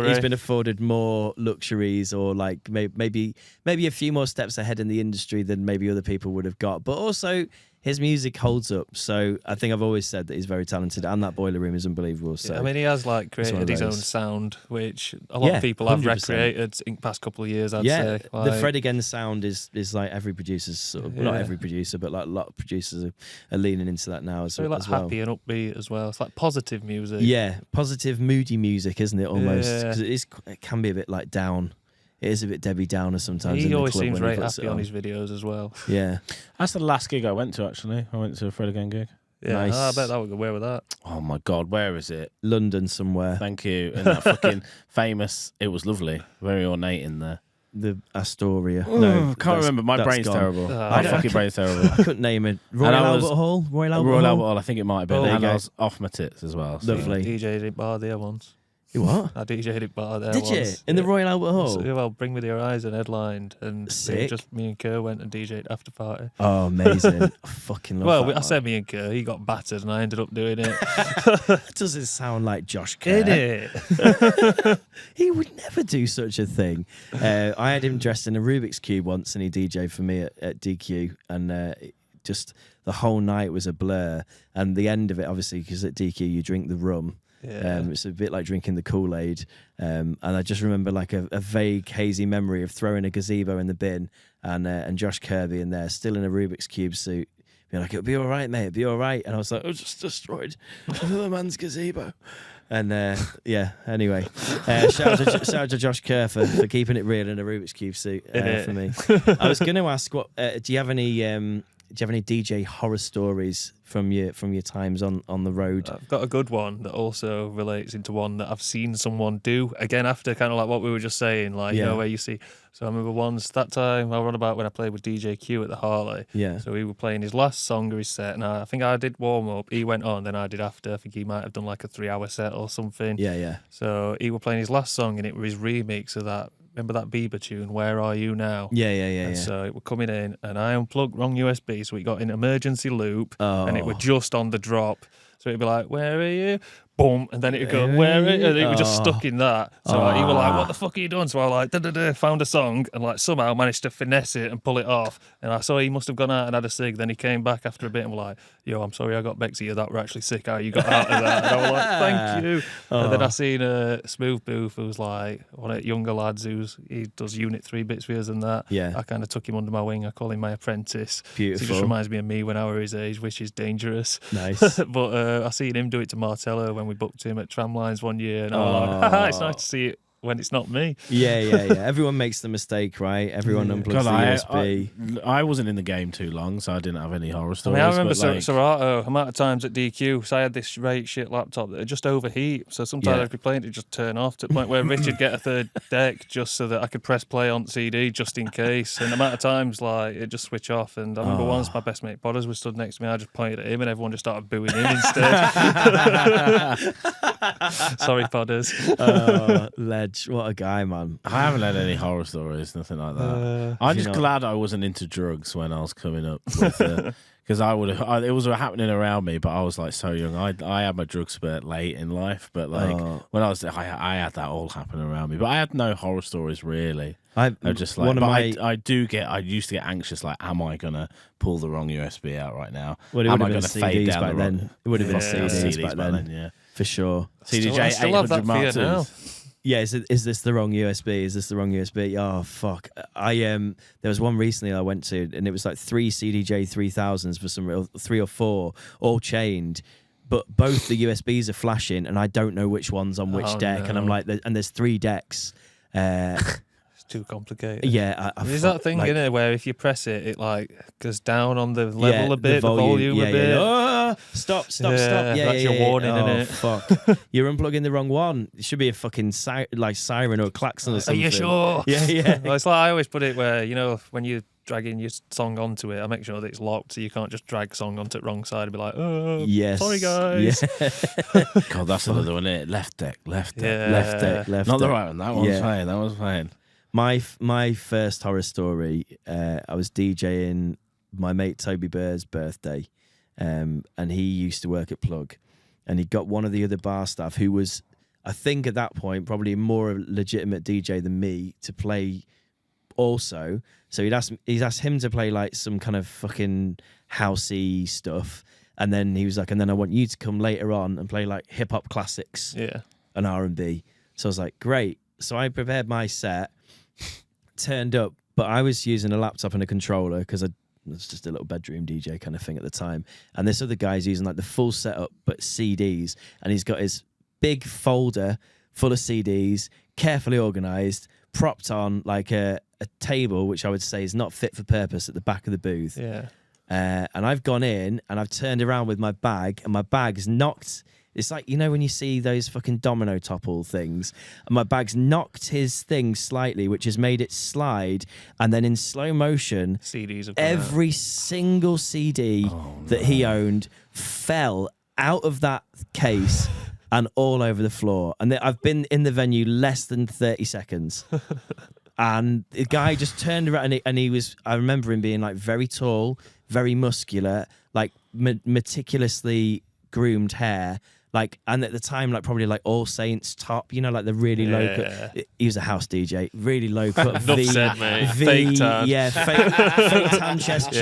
backstory. he's been afforded more luxuries or like maybe a few more steps ahead in the industry than maybe other people would have got. But also his music holds up. So I think I've always said that he's very talented and that Boiler Room is unbelievable. So I mean, he has like one of created his own those. sound, which a lot of people have 100%. recreated in the past couple of years, I'd yeah, say. the Like, Fred again sound is like every producer's sort of, not Yeah. every producer, but like a lot of producers are leaning into that now as, very like as well. happy and upbeat as well. It's like positive music. Yeah, positive, moody music, isn't it? Almost Yeah. because it can be a bit like down. It is a bit Debbie Downer sometimes. in He the always club seems when he very puts happy it on his videos as well. Yeah, That's the last gig I went to, actually. I went to a Fred again gig. Yeah, Nice. I bet that would go away with that. Oh my God, where is it? London somewhere. Thank you. And that fucking famous, it was lovely. Very ornate in there. The Astoria. No, No, can't that's- remember. My that's brain's gone. terrible. Oh, My yeah. fucking brain's terrible. I couldn't name it. Royal I was- Albert Hall. Royal Albert Royal Hall. Albert Hall, I think it might have been. Oh, there you And I go. was off my tits as well. So. Lovely. DJ'd at Bar there once. You what? I DJ'd at Bar there Did you once. in the Yeah. Royal Albert Hall? So, well, Bring Me the Horizon headlined, and Sick. just me and Kerr went and DJ'd after party. Oh, amazing! I fucking love Well, that. I said me and Kerr. He got battered, and I ended up doing it. That doesn't sound like Josh Kerr. Did it? He would never do such a thing. I had him dressed in a Rubik's Cube once and he DJ'd for me at DQ and just the whole night was a blur. And the end of it, obviously, because at DQ you drink the rum. It's a bit like drinking the Kool-Aid. And I just remember like a vague, hazy memory of throwing a gazebo in the bin and Josh Kirby in there, still in a Rubik's Cube suit, being like, it'll be all right, mate, it'll be all right. And I was like, I just destroyed another man's gazebo. And anyway, shout out to Josh Kerr for keeping it real in a Rubik's Cube suit for me. I was going to ask, what do you have any DJ horror stories from your times on the road? I've got a good one that also relates into one that I've seen someone do again after kind of like what we were just saying, like you know where you see. So I remember once that time I run about when I played with DJ Q at the Harley. Yeah. So we were playing his last song of his set, and I think I did warm up. He went on, then I did after. I think he might have done like a 3-hour set or something. Yeah. So he was playing his last song, and it was his remix of that. Remember that Bieber tune, Where Are You Now? Yeah. So it was coming in, and I unplugged wrong USB, so it got an emergency loop, and it was just on the drop. So it'd be like, where are you? Boom. And then it would go, where are you? And it was just stuck in that. So he was like, what the fuck are you doing? So I like, found a song and like somehow managed to finesse it and pull it off. And I saw he must have gone out and had a cig. Then he came back after a bit and was like, yo, I'm sorry I got Bexy. You that were actually sick how you got out of that. And I was like, thank you. And then I seen Smooth Booth, who was like one of the younger lads he does Unit 3 bits with us and that. Yeah. I kind of took him under my wing. I call him my apprentice. Beautiful. He just reminds me of me when I was his age, which is dangerous. Nice. But I seen him do it to Martello when we booked him at Tramlines one year, and I was like, haha, it's nice to see it when it's not me. Yeah. Everyone makes the mistake, right? Everyone unplugs the USB. I wasn't in the game too long, so I didn't have any horror stories. I remember Serato, amount of times at DQ, so I had this great shit laptop that would just overheat. So sometimes I'd be playing it just turn off to the point where Richard get a third deck just so that I could press play on CD just in case. And the amount of times like it just switch off. And I remember once my best mate Podders was stood next to me, I just pointed at him and everyone just started booing him instead. Sorry, Podders. Ledge. What a guy, man. I haven't had any horror stories, nothing like that. I'm just glad I wasn't into drugs when I was coming up with because it was happening around me, but I was like so young. I had my drug spurt late in life, but like when I was I had that all happen around me, but I had no horror stories really. I just like, I used to get anxious. Like, am I gonna pull the wrong USB out right now? Well, am I gonna fade down back then? It would have been CDs back then, yeah, for sure. CDJ 800 Mark II. Yeah, is this the wrong USB? Is this the wrong USB? Oh fuck! There was one recently I went to, and it was like 3 CDJ 3000s for some 3 or 4, all chained, but both the USBs are flashing, and I don't know which one's on which deck, and I'm like, and there's 3 decks. Too complicated. Yeah, there's that thing in there where if you press it, it like goes down on the level a bit, the volume a bit. Oh, stop! Yeah, that's your warning, oh, isn't it? Fuck! You're unplugging the wrong one. It should be a fucking siren or a klaxon or something. Are you sure? Yeah. Well, it's like I always put it where when you dragging your song onto it, I make sure that it's locked, so you can't just drag song onto the wrong side and be like, oh, yes, sorry guys. Yeah. God, that's another one. Left deck. Left Not deck. the right one. That one's fine. That was fine. My first horror story, I was DJing my mate Toby Burr's birthday, and he used to work at Plug, and he got one of the other bar staff who was, I think at that point, probably a more legitimate DJ than me to play also. So he's asked him to play like some kind of fucking housey stuff, and then he was like, and then I want you to come later on and play like hip hop classics and R&B. So I was like, great. So I prepared my set, turned up, but I was using a laptop and a controller because I was just a little bedroom DJ kind of thing at the time. And this other guy's using like the full setup, but CDs. And he's got his big folder full of CDs, carefully organized, propped on like a table, which I would say is not fit for purpose at the back of the booth. Yeah. And I've gone in and I've turned around with my bag, and my bag's knocked. It's like, when you see those fucking domino topple things, and my bag's knocked his thing slightly, which has made it slide, and then in slow motion, CDs have every single CD that he owned fell out of that case and all over the floor. And I've been in the venue less than 30 seconds. And the guy just turned around, and he was, I remember him being like very tall, very muscular, like meticulously groomed hair, like, and at the time, like probably like All Saints top, you know, like the really low cut. He was a house DJ, really low cut. Enough said, mate. Fake tan. Yeah, fake tan chest.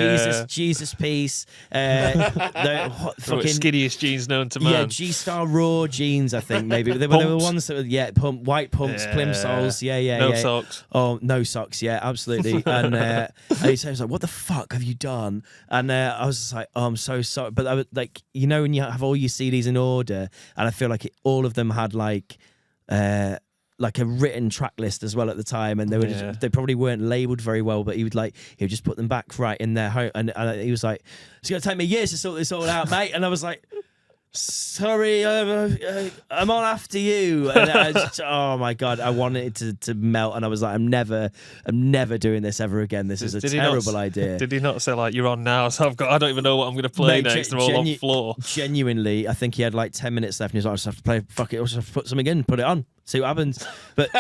Jesus piece. The fucking skinniest jeans known to man. Yeah, G-Star Raw jeans, I think maybe they were ones that were white pumps, plimsolls. No socks. Oh, no socks. Yeah, absolutely. And he was like, "What the fuck have you done?" And I was just like, "Oh, I'm so sorry." But I was like, you know, when you have all your CDs in order, and I feel like all of them had like a written track list as well at the time, and they were they probably weren't labeled very well, but he would just put them back right in their home, and he was like, "It's gonna take me years to sort this all out, mate," and I was like, "Sorry, I'm on after you." And oh my god, I wanted it to melt, and I was like, I'm never doing this ever again. This is a terrible idea. Did he not say like, "You're on now"? So I don't even know what I'm going to play next. They're all on the floor. Genuinely, I think he had like 10 minutes left, and he was like, "I just have to play. Fuck it, I'll just have to put something in, put it on, see what happens." But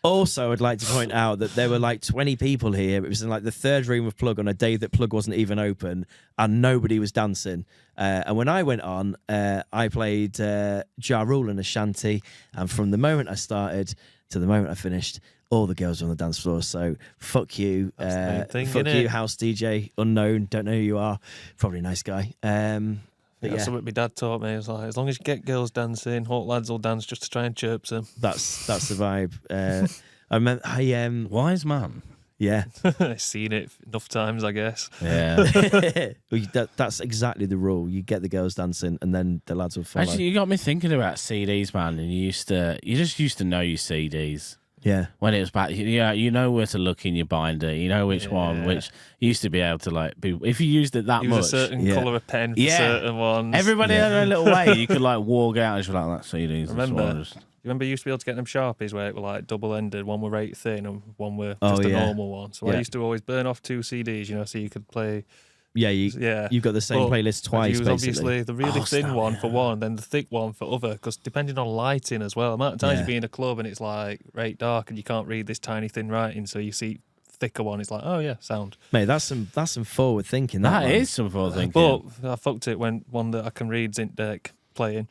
also, I'd like to point out that there were like 20 people here. It was in like the third room of Plug on a day that Plug wasn't even open, and nobody was dancing. And when I went on, I played Ja Rule and Ashanti, and from the moment I started to the moment I finished, all the girls were on the dance floor. So fuck you, fuck you, house DJ, unknown, don't know who you are, probably a nice guy. That's what my dad taught me. It's like, as long as you get girls dancing, hot lads will dance just to try and chirp them. That's the vibe. I remember wise man. Yeah, I've seen it enough times, I guess. Yeah, that's exactly the rule. You get the girls dancing, and then the lads will follow. Actually, you got me thinking about CDs, man. And you just used to know your CDs. Yeah, when it was back, you know where to look in your binder. You know which one, which you used to be able to like be if you used it that much. Use a certain colour of pen for certain ones. Everybody had a little way you could like walk out and just like that CDs. Remember you used to be able to get them Sharpies where it were like double-ended, one were right thin and one were just a normal one. So I used to always burn off 2 CDs, you know, so you could play. Yeah, you've got the same playlist twice, basically. Obviously the really thin one for one, then the thick one for other, because depending on lighting as well. Amount of times you be in a club and it's like right dark and you can't read this tiny thin writing, so you see thicker one, it's like, oh yeah, sound. Mate, that's some forward thinking. That is some forward thinking. But I fucked it when one that I can read Zinc Deck playing.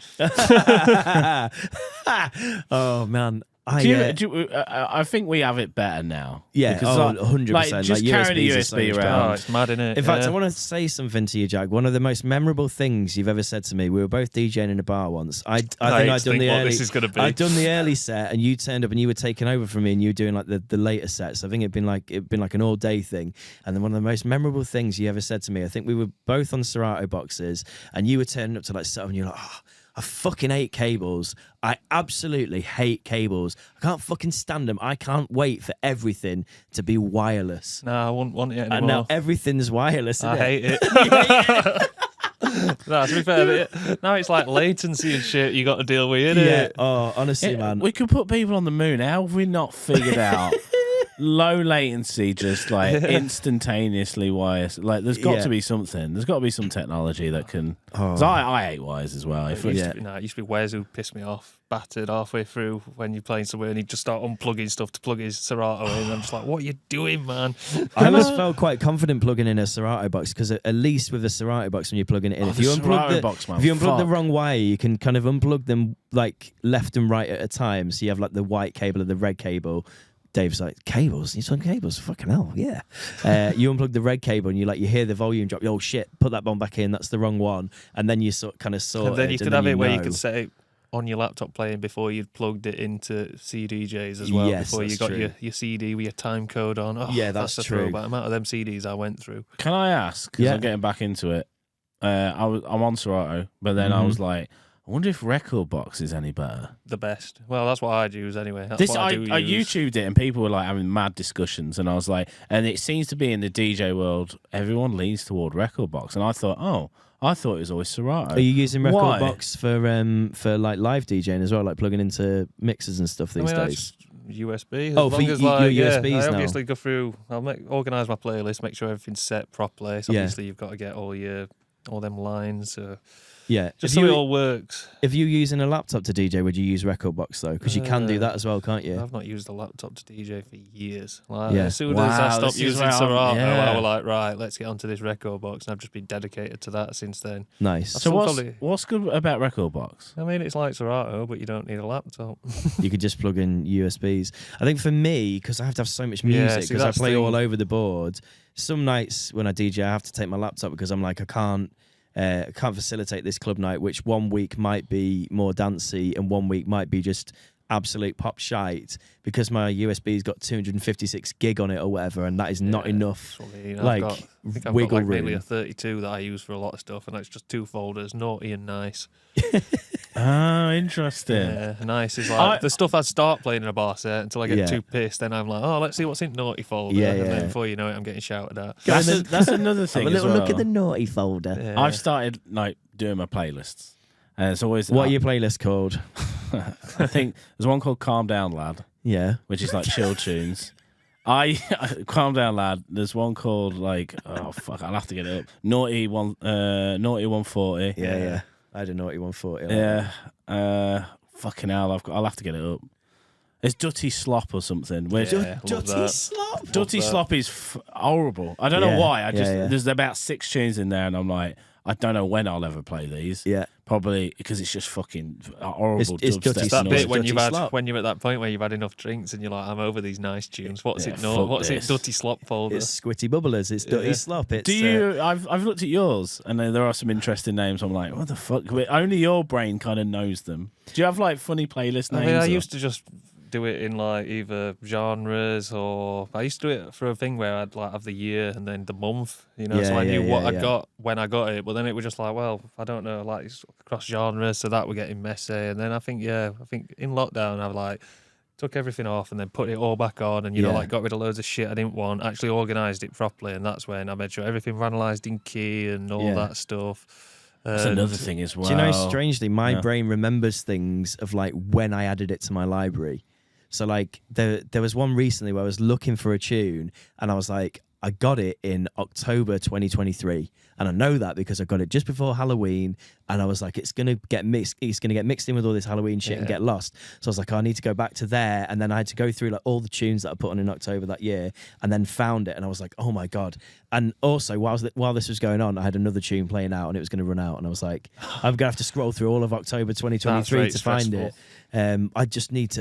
Oh man, I think we have it better now. Yeah, because 100%. Like, just carry the USB around. Oh, it's mad, innit? In fact, I want to say something to you, Jag. One of the most memorable things you've ever said to me. We were both DJing in a bar once. I think I'd done the early. This is gonna be. I'd done the early set, and you turned up, and you were taking over from me, and you were doing like the later sets. I think it'd been like an all day thing. And then one of the most memorable things you ever said to me. I think we were both on Serato boxes, and you were turning up to like 7. And you're like, oh, I fucking hate cables. I absolutely hate cables. I can't fucking stand them. I can't wait for everything to be wireless. No, I wouldn't want it anymore. And now everything's wireless. I hate it. No, to be fair, now it's like latency and shit you got to deal with, innit? Yeah. Oh, honestly, man. We could put people on the moon. How have we not figured out low latency, just like instantaneously wires? Like, there's got to be something. There's got to be some technology that can. Cause I hate wires as well. It used to be Wes who pissed me off, battered halfway through when you're playing somewhere, and he'd just start unplugging stuff to plug his Serato in. And I'm just like, what are you doing, man? I always felt quite confident plugging in a Serato box, because at least with a Serato box, when you're plugging it in, if you unplug the wrong wire, you can kind of unplug them like left and right at a time. So you have like the white cable and the red cable. Dave's like, cables? You talking cables? Fucking hell, yeah. You unplug the red cable and you hear the volume drop. Oh shit, put that one back in. That's the wrong one. And then you sort And then you could have it where you could set it on your laptop playing before you'd plugged it into CDJs as well. Yes, before you got your CD with your time code on. Oh, yeah, that's the true. throwback. Amount of them CDs I went through. Can I ask? Because I'm getting back into it. I'm on Serato, but then I was like, I wonder if Record Box is any better. The best. Well, that's what I'd use anyway. That's what I YouTubed it and people were like having mad discussions, and I was like, and it seems to be in the DJ world, everyone leans toward Record Box, and I thought it was always Serato. Are you using Record Box for like live DJing as well, like plugging into mixers and stuff these days? USB. Oh, for your USBs I now. obviously go through. I'll organise my playlist, make sure everything's set properly. So obviously you've got to get all them lines. Yeah. Just so it all works. If you're using a laptop to DJ, would you use Rekordbox though? Because you can do that as well, can't you? I've not used a laptop to DJ for years. Like, Yeah. As soon as I stopped this is using where I'm- Serato, yeah. I was like, right, let's get onto this Rekordbox, and I've just been dedicated to that since then. Nice. I've So still what's probably- what's good about Rekordbox? I mean, it's like Serato, but you don't need a laptop. You could just plug in USBs. I think for me, because I have to have so much Yeah, music, see, because I that's play the all thing. over the board. Some nights when I DJ, I have to take my laptop because I'm like, I can't facilitate this club night, which one week might be more dancey and one week might be just absolute pop shite because my USB's got 256 gig on it or whatever, and that is not enough. That's what I mean. Like, I think I've wiggle got like nearly room. a 32 that I use for a lot of stuff, and it's just 2 folders, naughty and nice. Oh, interesting. Yeah, nice is like the stuff I start playing in a bar set until I get Yeah. too pissed. Then I'm like, oh, let's see what's in naughty folder. Yeah, And yeah. then before you know it, I'm getting shouted at. That's another thing. Have a as little look well. at the naughty folder. Yeah. I've started like doing my playlists, and it's always What are your playlists called? I think there's one called "Calm Down, Lad," Yeah. which is like chill tunes. Calm Down, Lad. There's one called like oh fuck, I'll have to get it up. Naughty 140. Yeah. I had a naughty 140. Yeah. Fucking hell, I'll have to get it up. It's Dutty Slop or something. Where Yeah, love that. slop. Dutty that. Slop is horrible. I don't Yeah, know why. yeah. There's about 6 tunes in there, and I'm like, I don't know when I'll ever play these. Yeah. Probably because it's just fucking horrible. It's dubstep Dutty It's that Slop. bit noise. when Dutty slop. you're at that point where you've had enough drinks and you're like, I'm over these nice tunes. What's Yeah, it? fuck What's this. it? Dutty slop folder. It's Squitty Bubblers. It's Dutty Yeah. Slop. It's, Do you? I've looked at yours, and there are some interesting names. I'm like, what the fuck? Only your brain kind of knows them. Do you have like funny playlist I names? mean, I or- used to just do it in like either genres, or I used to do it for a thing where I'd like have the year and then the month, so I knew what I'd got when I got it. But then it was just like, well, I don't know, like it's across genres, so that we're getting messy. And then I think in lockdown I've like took everything off and then put it all back on, and Yeah. like got rid of loads of shit I didn't want, actually organised it properly, and that's when I made sure everything was analysed in key and all Yeah. that stuff. That's And- another thing as well. Do you know, strangely, my Yeah. brain remembers things of like when I added it to my library. So like there was one recently where I was looking for a tune and I was like, I got it in October 2023. And I know that because I got it just before Halloween. And I was like, it's going to get mixed. It's going to get mixed in with all this Halloween shit and Yeah. get lost. So I was like, I need to go back to there. And then I had to go through like all the tunes that I put on in October that year and then found it. And I was like, oh my God. And also while this was going on, I had another tune playing out and it was going to run out. And I was like, I'm going to have to scroll through all of October 2023 very to find stressful. it.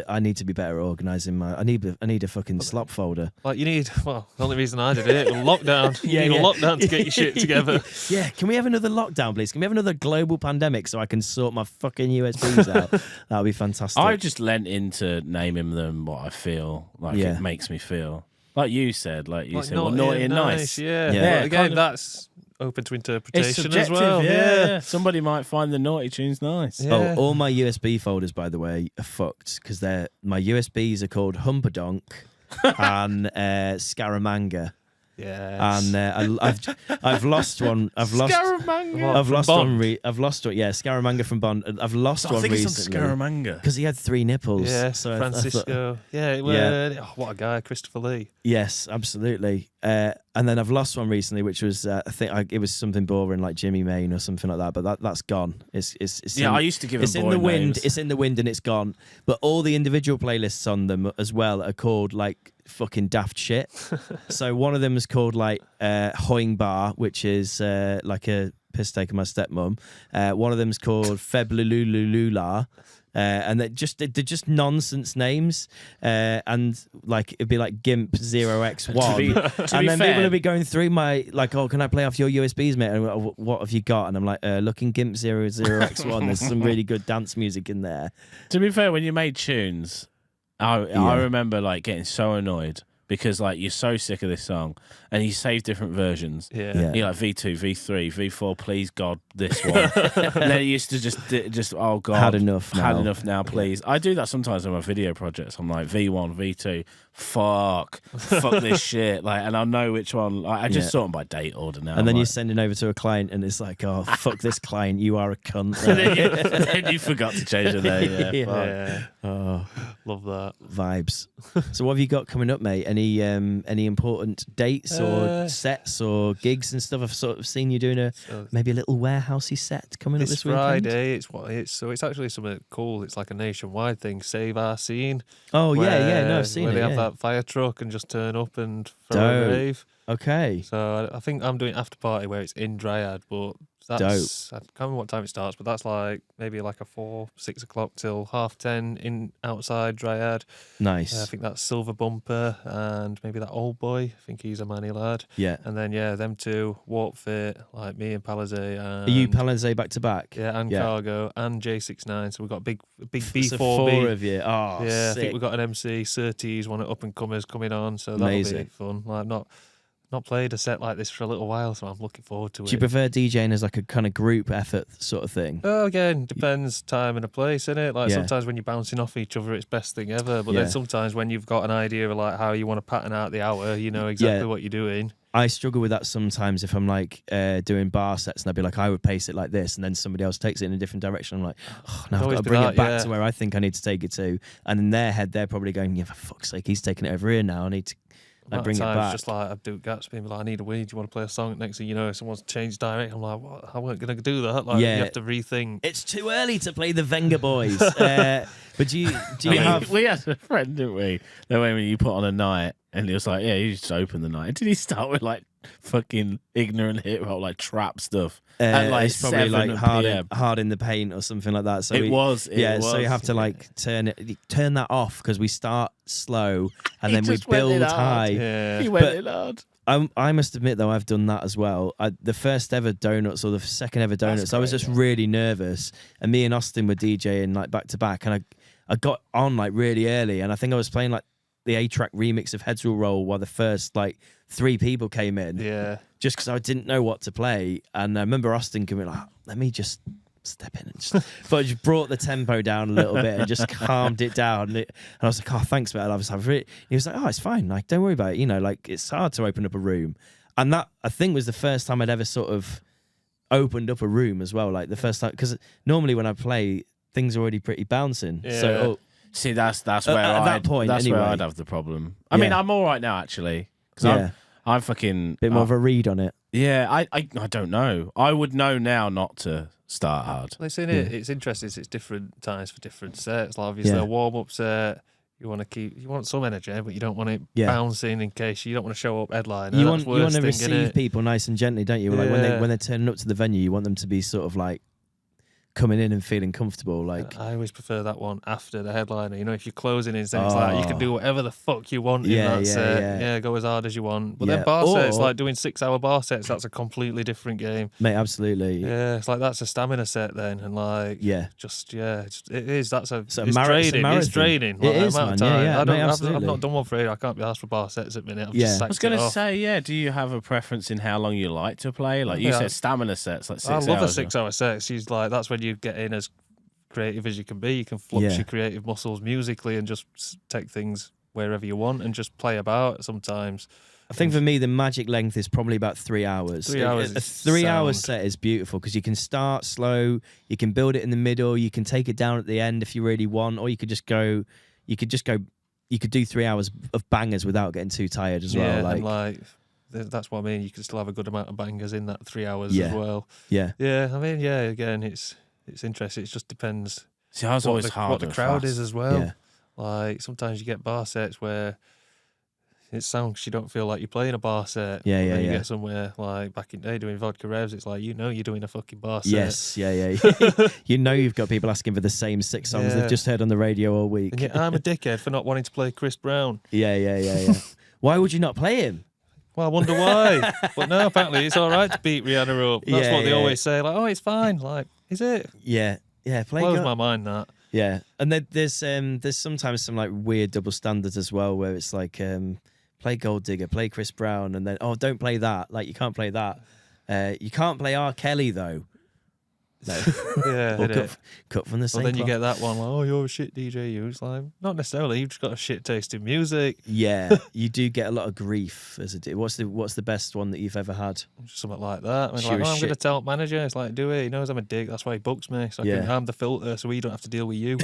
I need to be better organising I need a fucking slop folder. Like you need, well, the only reason I did it was lockdown. You Yeah, need yeah. a lockdown to get your shit together. Yeah, can we have another lockdown, please? Can we have another global pandemic so I can sort my fucking USBs out? That would be fantastic. I just lent into naming them what I feel like Yeah. it makes me feel. Like you said, well, Naughty naughty and nice. Yeah. Yeah. But again, kind of- that's open to It's interpretation subjective, as well. yeah. Somebody might find the naughty tunes nice. Yeah. Oh, all my USB folders, by the way, are fucked because my USBs are called Humperdonk and Scaramanga. Yes. And I've lost one. I've lost. Scaramanga. I've From lost Bond. one. I've lost one. Yeah, Scaramanga from Bond. I've lost I one think it's recently on Scaramanga. because he had 3 nipples. Yeah, so I thought- Francisco. Oh, what a guy, Christopher Lee. yes, absolutely. And then I've lost one recently, which was I think it was something boring like Jimmy Main or something like that. But that's gone. It's Yeah, in, I used to give it's them in the boring wind. names. It's in the wind and it's gone. But all the individual playlists on them as well are called like fucking daft shit. So one of them is called like Hoing Bar, which is like a piss take of my stepmom. One of them is called Feblululula. And they're just nonsense names, and like it'd be like Gimp 0x1, To be and then fair- people would be going through my like, oh, can I play off your USBs, mate? And what have you got? And I'm like, looking Gimp 00x1. There's some really good dance music in there. To be fair, when you made tunes, I remember like getting so annoyed because like you're so sick of this song and you save different versions. Yeah. You're like V2, V3, V4, please God, this one. And then it used to just oh God, Had enough now. Had enough now, please. I do that sometimes on my video projects. I'm like V1, V2, fuck this shit. Like, and I know which one. Like, I just Yeah. sort them by date order now. And then I'm you're like, sending over to a client, and it's like, oh, fuck this client, you are a cunt. then you forgot to change the name. Yeah, Yeah. fuck. Yeah. Oh, Love that. vibes. So what have you got coming up, mate? any important dates or sets or gigs and stuff? I've sort of seen you doing maybe a little warehousey set coming up this Friday. weekend. It's actually something cool. It's like a nationwide thing. Save Our Scene. Oh yeah, no, I've seen where it. They have that fire truck and just turn up and throw a rave. Okay. So I think I'm doing after party where it's in Dryad, but that's I can't remember what time it starts, but that's like maybe like a 6 o'clock till 10:30 in outside Dryad. Nice. I think that's Silver Bumper and maybe that Old Boy. I think he's a manny lad. Yeah. And then them two, Warp Fit, like me and Palazay. And, Are you Palazay back to back? Yeah, and Cargo and J69. So we've got a big B4B. So 4 of you. Oh, yeah, sick. I think we've got an MC, Surtees, one of up and comers coming on. So that'll Amazing. be fun. Like not played a set like this for a little while, so I'm looking forward to it. Do you prefer DJing as like a kind of group effort sort of thing? Oh, again, depends time and a place, innit? Like sometimes when you're bouncing off each other, it's best thing ever. But then sometimes when you've got an idea of like how you want to pattern out the hour, you know exactly what you're doing. I struggle with that sometimes if I'm like doing bar sets and I'd be like, I would pace it like this, and then somebody else takes it in a different direction. I'm like, oh, now I've got to bring it back to where I think I need to take it to. And in their head, they're probably going, yeah, for fuck's sake, he's taking it over here now. I need to bring it back. Just like I do Gatsby, like I need a weed. Do you want to play a song? Next thing you know, someone's changed direction. I'm like, what? I weren't gonna do that. Like you have to rethink. It's too early to play the Venga Boys. But do you have? We had a friend, didn't we? That when you put on a night, and he was like, yeah, you just open the night. Did he start with like fucking ignorant hip hop, like trap stuff? At like it's probably like PM. hard in the paint or something like that. So It was. So you have to like turn that off because we start slow and then we just went in build hard. high. Yeah. He went in hard. I must admit though, I've done that as well. The first ever Donuts or the second ever Donuts, I was just really nervous, and me and Austin were DJing like back to back, and I got on like really early, and I think I was playing like the A-Track remix of Heads Will Roll while the first like 3 people came in. Yeah. Just because I didn't know what to play, and I remember Austin coming like, let me just step in and just, but I just brought the tempo down a little bit and just calmed it down. And I was like, oh, thanks, man. He was like, oh, it's fine. Like, don't worry about it. You know, like it's hard to open up a room. And that I think was the first time I'd ever sort of opened up a room as well. Like the first time, because normally when I play, things are already pretty bouncing. Yeah. So See, that's where at that point, that's anyway. where I'd have the problem. I mean, I'm all right now actually because I'm fucking bit more of a read on it. Yeah, I don't know. I would know now not to start hard. Listen, it's interesting. It's different times for different sets. Like obviously a warm up set, you want some energy, but you don't want it bouncing in case you don't want to show up headline. You want to receive people nice and gently, don't you? Like when they're turning up to the venue, you want them to be sort of like coming in and feeling comfortable. Like I always prefer that one after the headliner. You know, if you're closing in, it's like you can do whatever the fuck you want in that set. Yeah, go as hard as you want. But then bar sets, like doing 6-hour bar sets, that's a completely different game. Mate, absolutely. Yeah, it's like that's a stamina set then, and like it is. That's it's draining. It's draining. It is, man. Yeah, I've not done one for it. I can't be asked for bar sets at the minute. I was going to say, do you have a preference in how long you like to play? Like you said, stamina sets, like 6 hours. I love a 6-hour set. She's like, that's when you get in as creative as you can be. You can flux your creative muscles musically and just take things wherever you want and just play about sometimes. I think for me, the magic length is probably about 3 hours. 3 hours. A 3-hour set is beautiful because you can start slow, you can build it in the middle, you can take it down at the end if you really want, or you could do 3 hours of bangers without getting too tired as well. And that's what I mean. You can still have a good amount of bangers in that 3 hours as well. Yeah. Yeah. I mean, again, it's interesting. It just depends. See, I was always hard what the crowd is as well. Yeah. Like sometimes you get bar sets where it sounds you don't feel like you're playing a bar set. Yeah. You get somewhere like back in the day doing Vodka Revs, it's like you're doing a fucking bar set. Yes, yeah. You've got people asking for the same 6 songs they've just heard on the radio all week. And I'm a dickhead for not wanting to play Chris Brown. Yeah. Why would you not play him? Well, I wonder why. But no, apparently it's all right to beat Rihanna up. That's what they always say. Like, oh, it's fine. Like, is it? Yeah. Blows my mind that. Yeah, and there's sometimes some like weird double standards as well, where it's like play Gold Digger, play Chris Brown, and then don't play that. Like you can't play that. You can't play R. Kelly though. No. Yeah, cut from the same. Well, then you cloth. get that one. Like, oh, you're a shit DJ. It's like not necessarily. You've just got a shit taste in music. Yeah, you do get a lot of grief as a DJ. What's the best one that you've ever had? Something like that. I mean, I'm going to tell manager. It's like, do it. He knows I'm a dick. That's why he books me. So I'm the filter, so we don't have to deal with you.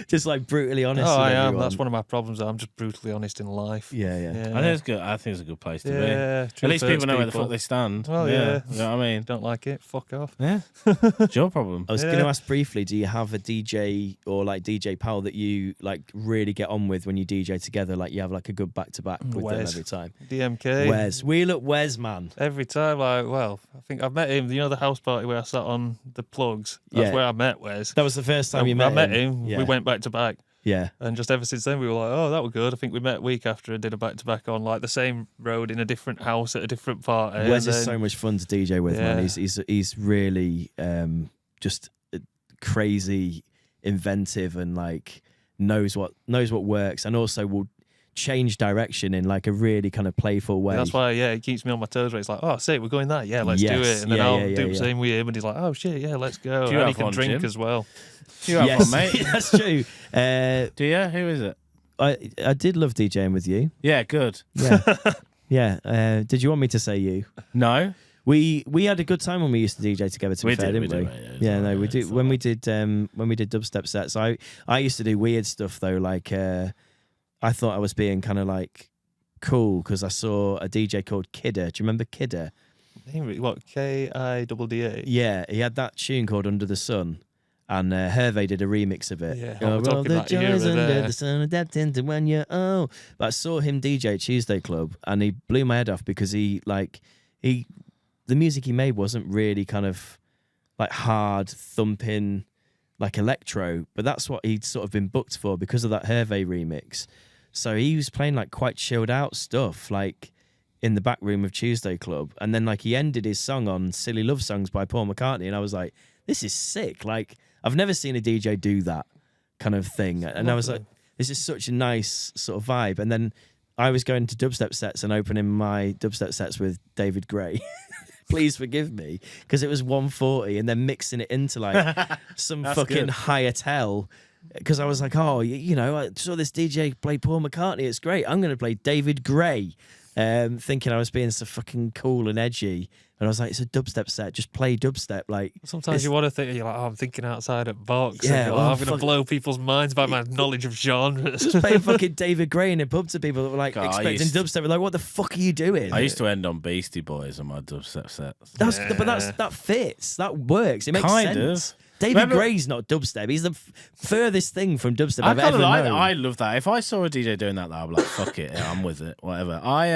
Just like brutally honest. Oh, with I am. everyone. That's one of my problems. I'm just brutally honest in life. Yeah. I think it's good. I think it's a good place to be. Yeah, At least people know where the fuck they stand. Well, yeah. You know what I mean? Don't like it? Fuck off. Yeah. It's your problem. I was going to ask briefly, do you have a DJ or like DJ pal that you like really get on with when you DJ together? Like you have like a good back-to-back with them Wes. every time? DMK. Wes. We look Wes, man. Every time, I think I've met him. You know the house party where I sat on the plugs? That's Yeah. where I met Wes. That was the first time you I met met him. Yeah. We went back to back. Yeah. And just ever since then, we were like, oh, that was good. I think we met a week after and did a back-to-back on like the same road in a different house at a different party. Wes and is then- so much fun to DJ with, man. He's really just crazy, inventive, and like knows what works, and also will change direction in like a really kind of playful way. That's why, it keeps me on my toes. Where it's like, oh, say we're going that, yeah, let's do Yes. it, and then Yeah, I'll yeah, do the yeah. same with him, and he's like, oh shit, yeah, let's go. Do you And have he can one, drink Jim? as well. You have Yes, one, mate. that's true. Do you? Who is it? I did love DJing with you. Yeah, good. Yeah, yeah. Did you want me to say you? No. We had a good time when we used to DJ together. To be fair, didn't we? Yeah, no, we did. When we did dubstep sets, I used to do weird stuff though. Like I thought I was being kind of like cool because I saw a DJ called Kidder. Do you remember Kidder? What, Kidda? Yeah, he had that tune called Under the Sun, and Hervé did a remix of it. Yeah, Oh, we're talking the that era joys under there. the sun adapting to when you're oh. But I saw him DJ at Tuesday Club, and he blew my head off because the music he made wasn't really kind of like hard thumping like electro, but that's what he'd sort of been booked for because of that Hervé remix. So he was playing like quite chilled out stuff, like in the back room of Tuesday Club, and then like he ended his song on Silly Love Songs by Paul McCartney, and I was like, this is sick. Like I've never seen a DJ do that kind of thing, and I was like, this is such a nice sort of vibe. And then I was going to dubstep sets and opening my dubstep sets with David Gray. Please forgive me, because it was 140 and then mixing it into like some fucking good. Hi-Tel. Because I was like, oh, I saw this DJ play Paul McCartney. It's great. I'm going to play David Gray. Thinking I was being so fucking cool and edgy. And I was like, it's a dubstep set. Just play dubstep. Like Sometimes you want to think, you're like, oh, I'm thinking outside at box. Yeah, and you're like, well, I'm going to blow people's minds by my knowledge of genres. just play fucking David Gray in a pub to people that were like God, I expecting used- dubstep. We're like, what the fuck are you doing? I used to end on Beastie Boys on my dubstep sets. That fits. That works. It makes Kind sense. of. David Remember- Gray's not dubstep. He's the furthest thing from dubstep I've kind ever of known. I love that. If I saw a DJ doing that, I'd be like, fuck it, yeah, I'm with it, whatever. I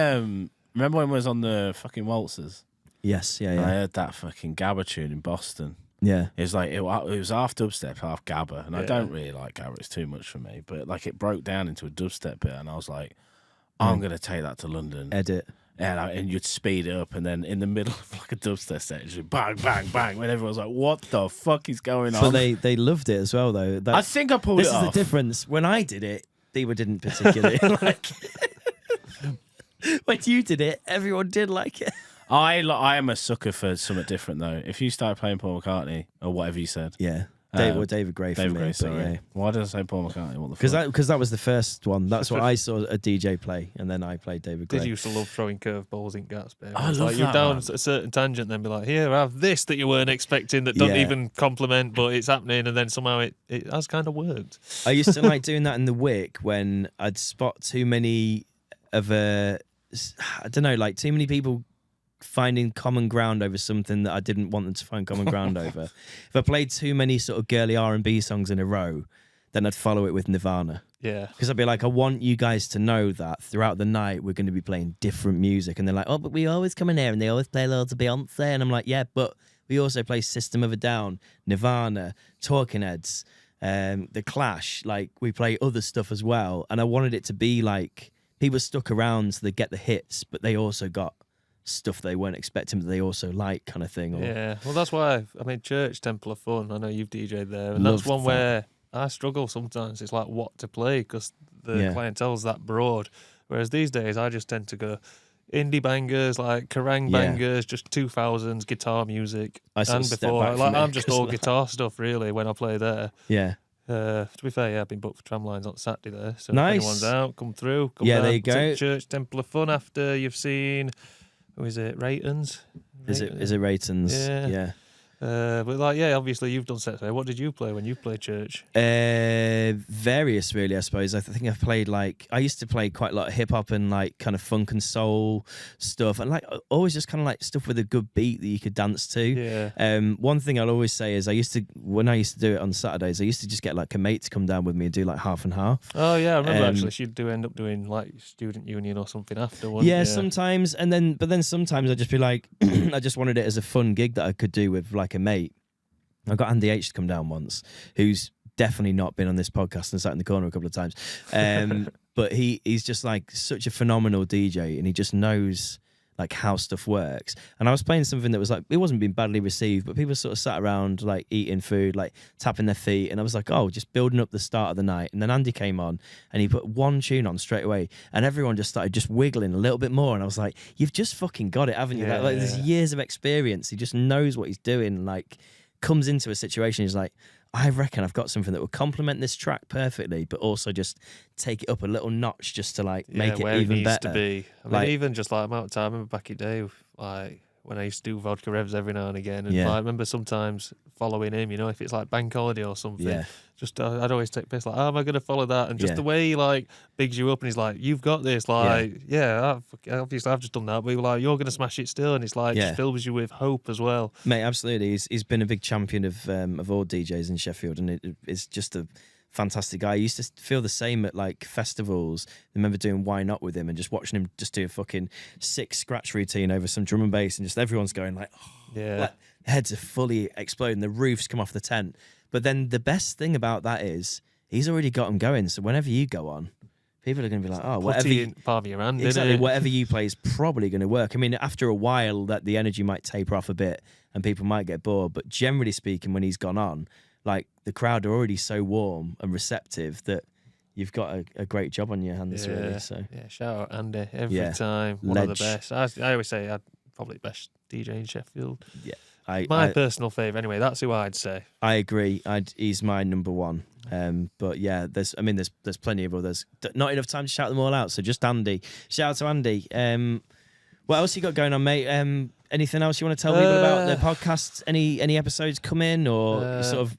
remember when I was on the fucking waltzers. Yes, yeah, I yeah, heard that fucking Gabba tune in Boston. yeah. It was like it was half dubstep, half Gabba, and I Yeah. don't really like Gabba. It's too much for me. But like it broke down into a dubstep bit, and I was like, I'm gonna take that to London. Edit. And you'd speed it up, and then in the middle of like a dubstep set, it's just bang, bang, bang. When everyone's like, "What the fuck is going on?" But they loved it as well, though. I think I pulled This it is off. the difference. When I did it, people didn't particularly like it. When you did it, everyone did like it. I am a sucker for something different though. If you start playing Paul McCartney or whatever you said, Yeah. David Gray for David me. Gray, but sorry. yeah. Why did I say Paul McCartney? What the fuck? Because that was the first one. That's what I saw a DJ play, and then I played David Gray. Did used to love throwing curveballs in Gatsby. I It's love like you're that, down man. a certain tangent, then be like, here, have this that you weren't expecting that don't Yeah. even compliment, but it's happening, and then somehow it has kind of worked. I used to like doing that in the Wick when I'd spot too many of I don't know, like too many people finding common ground over something that I didn't want them to find common ground over. If I played too many sort of girly R&B songs in a row, then I'd follow it with Nirvana. Yeah. Because I'd be like, I want you guys to know that throughout the night we're going to be playing different music. And they're like, oh, but we always come in here and they always play loads of Beyonce. And I'm like, yeah, but we also play System of a Down, Nirvana, Talking Heads, The Clash. Like, we play other stuff as well. And I wanted it to be like people stuck around so they get the hits, but they also got stuff they weren't expecting that they also like, kind of thing. Or, Yeah. Well, that's why, Church, Temple of Fun, I know you've DJ'd there, and Loved that's one that. where I struggle sometimes. It's like what to play because the clientele's that broad. Whereas these days, I just tend to go indie bangers, like Kerrang bangers, just 2000s guitar music. I sort and of step before, back like from it I'm just 'cause all that- guitar stuff really when I play there. Yeah. To be fair, I've been booked for Tramlines on Saturday there. So Nice. if anyone's out, come through. Come Yeah, down, there you go. take Church, Temple of Fun after you've seen, who is it, Raytons? Is it Raytons? Yeah. Yeah. But like, yeah, obviously you've done sets there. What did you play when you played church? Various, really, I suppose. I think I've played I used to play quite a lot of hip hop and like kind of funk and soul stuff, and like always just kind of like stuff with a good beat that you could dance to. Yeah. One thing I'll always say is when I used to do it on Saturdays, I used to just get like a mate to come down with me and do like half and half. Oh yeah, I remember actually. She'd end up doing like student union or something after. Yeah, sometimes, but then sometimes I'd just be like, I just wanted it as a fun gig that I could do with like a mate. I got Andy H to come down once, who's definitely not been on this podcast and sat in the corner a couple of times. But he's just like such a phenomenal DJ, and he just knows like how stuff works. And I was playing something that was like, it wasn't being badly received, but people sort of sat around like eating food, like tapping their feet. And I was like, oh, just building up the start of the night. And then Andy came on and he put one tune on straight away, and everyone just started just wiggling a little bit more. And I was like, you've just fucking got it, haven't you? Yeah, like there's years of experience. He just knows what he's doing. Like comes into a situation, he's like, I reckon I've got something that will complement this track perfectly, but also just take it up a little notch just to like make it even needs better. To be. I mean, even just like amount of time. I remember back in the day, like when I used to do vodka revs every now and again, and I remember sometimes following him. You know, if it's like bank holiday or something, just I'd always take piss like, how am I going to follow that? And just the way he like bigs you up, and he's like, you've got this. Like, obviously I've just done that, but like, you're going to smash it still, and it's like just fills you with hope as well. Mate, absolutely. He's been a big champion of all DJs in Sheffield, and it's just a fantastic guy. I used to feel the same at like festivals. I remember doing Why Not with him and just watching him just do a fucking sick scratch routine over some drum and bass, and just everyone's going like, like heads are fully exploding, the roofs come off the tent. But then the best thing about that is he's already got them going, so whenever you go on, people are going to be like, oh, whatever palm of your hand, exactly, whatever you play is probably going to work. I mean, after a while that the energy might taper off a bit and people might get bored, but generally speaking, when he's gone on, like the crowd are already so warm and receptive that you've got a great job on your hands, really. So shout out Andy every time. One of the best. I always say I'm probably the best DJ in Sheffield. Yeah, my personal favourite. Anyway, that's who I'd say. I agree. He's my number one. But yeah, there's plenty of others. Not enough time to shout them all out. So just Andy. Shout out to Andy. What else you got going on, mate? Anything else you want to tell people about the podcast? Any episodes come in, or sort of?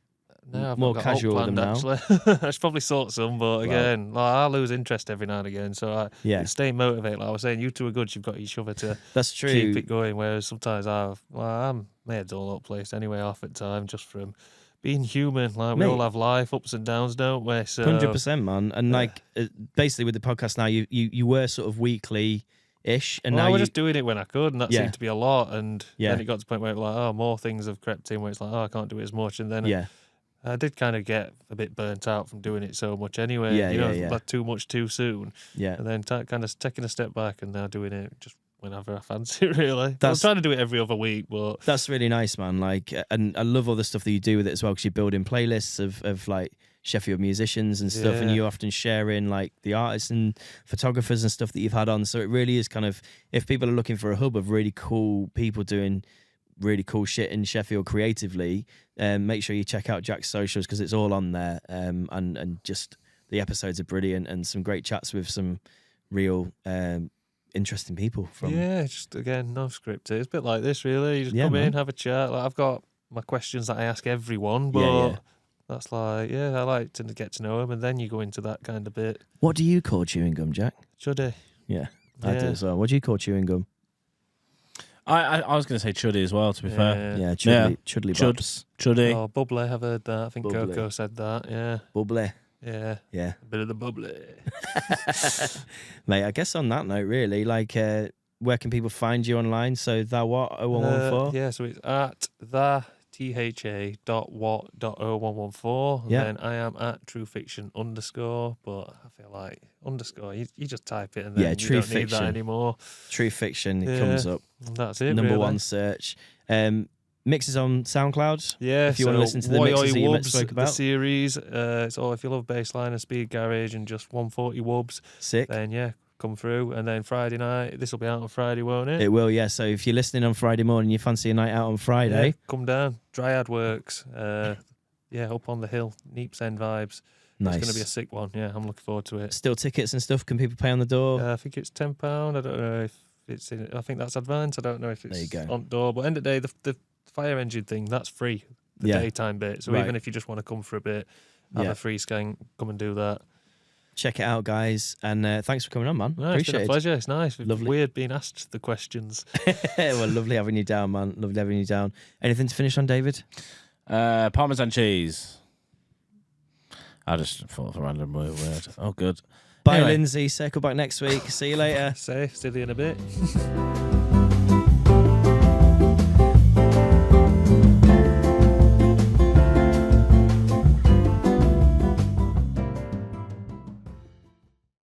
No, I've more got casual with them now. Actually. I should probably sort some, but again, like, I lose interest every now and again. So staying motivated. Like I was saying, you two are good. You've got each other to That's true. keep it going. Whereas sometimes I'm my head's all over the place anyway, half at time, just from being human. Like we all have life ups and downs, don't we? So 100%, man. And like basically with the podcast now, you were sort of weekly-ish, and now I was just doing it when I could, and that seemed to be a lot. And then it got to the point where like, more things have crept in, where it's like, I can't do it as much, and then I did kind of get a bit burnt out from doing it so much anyway. Like too much too soon. Yeah. And then kind of taking a step back and now doing it just whenever I fancy it, really. I'm trying to do it every other week, but that's really nice, man. Like, and I love all the stuff that you do with it as well, because you build in playlists of like Sheffield musicians and stuff, and you often share in like the artists and photographers and stuff that you've had on. So it really is kind of, if people are looking for a hub of really cool people doing really cool shit in Sheffield creatively, make sure you check out Jack's socials, because it's all on there, and just the episodes are brilliant, and some great chats with some real interesting people from just again, no script. It's a bit like this, really. You just come in, have a chat. Like, I've got my questions that I ask everyone, but that's like, I like to get to know them, and then you go into that kind of bit. What do you call chewing gum, Jack? Chuddy. I do as well. What do you call chewing gum? I was going to say chuddy as well, to be fair. Yeah, chudley bops. Chuddy. Oh, bubbly, I've heard that. I think bubbly. Coco said that, Bubbly. Yeah. Yeah. A bit of the bubbly. Mate, I guess on that note, really, like, where can people find you online? So, that what, 0114? So it's at tha.what.0114. Yeah. And then I am at truefiction_, but I feel like underscore, you just type it and then you don't need that anymore. True Fiction, it comes up. That's it, Number one search. Mixes on SoundCloud. Yeah, if you want to listen to the mixes that you spoke about. The series. So if you love bassline and speed garage and just 140 wubs, sick. Then come through. And then Friday night, this will be out on Friday, won't it? It will, yeah. So if you're listening on Friday morning, you fancy a night out on Friday, come down. Dryad Works. Up on the hill. Neeps End vibes. Nice. It's going to be a sick one. Yeah, I'm looking forward to it. Still tickets and stuff. Can people pay on the door? I think it's £10. I don't know if it's in. I think that's advance. I don't know if it's on door. But end of the day, the fire engine thing, that's free. The daytime bit. So even if you just want to come for a bit, have a free skank, come and do that. Check it out, guys. And thanks for coming on, man. No, Appreciate it's been a pleasure. It's nice. Lovely. Weird being asked the questions. Well, lovely having you down, man. Lovely having you down. Anything to finish on, David? Parmesan cheese. I just thought of a random word. Oh, good. Bye, Anyway. Lindsay. Circle back next week. See you later. Safe. See you in a bit.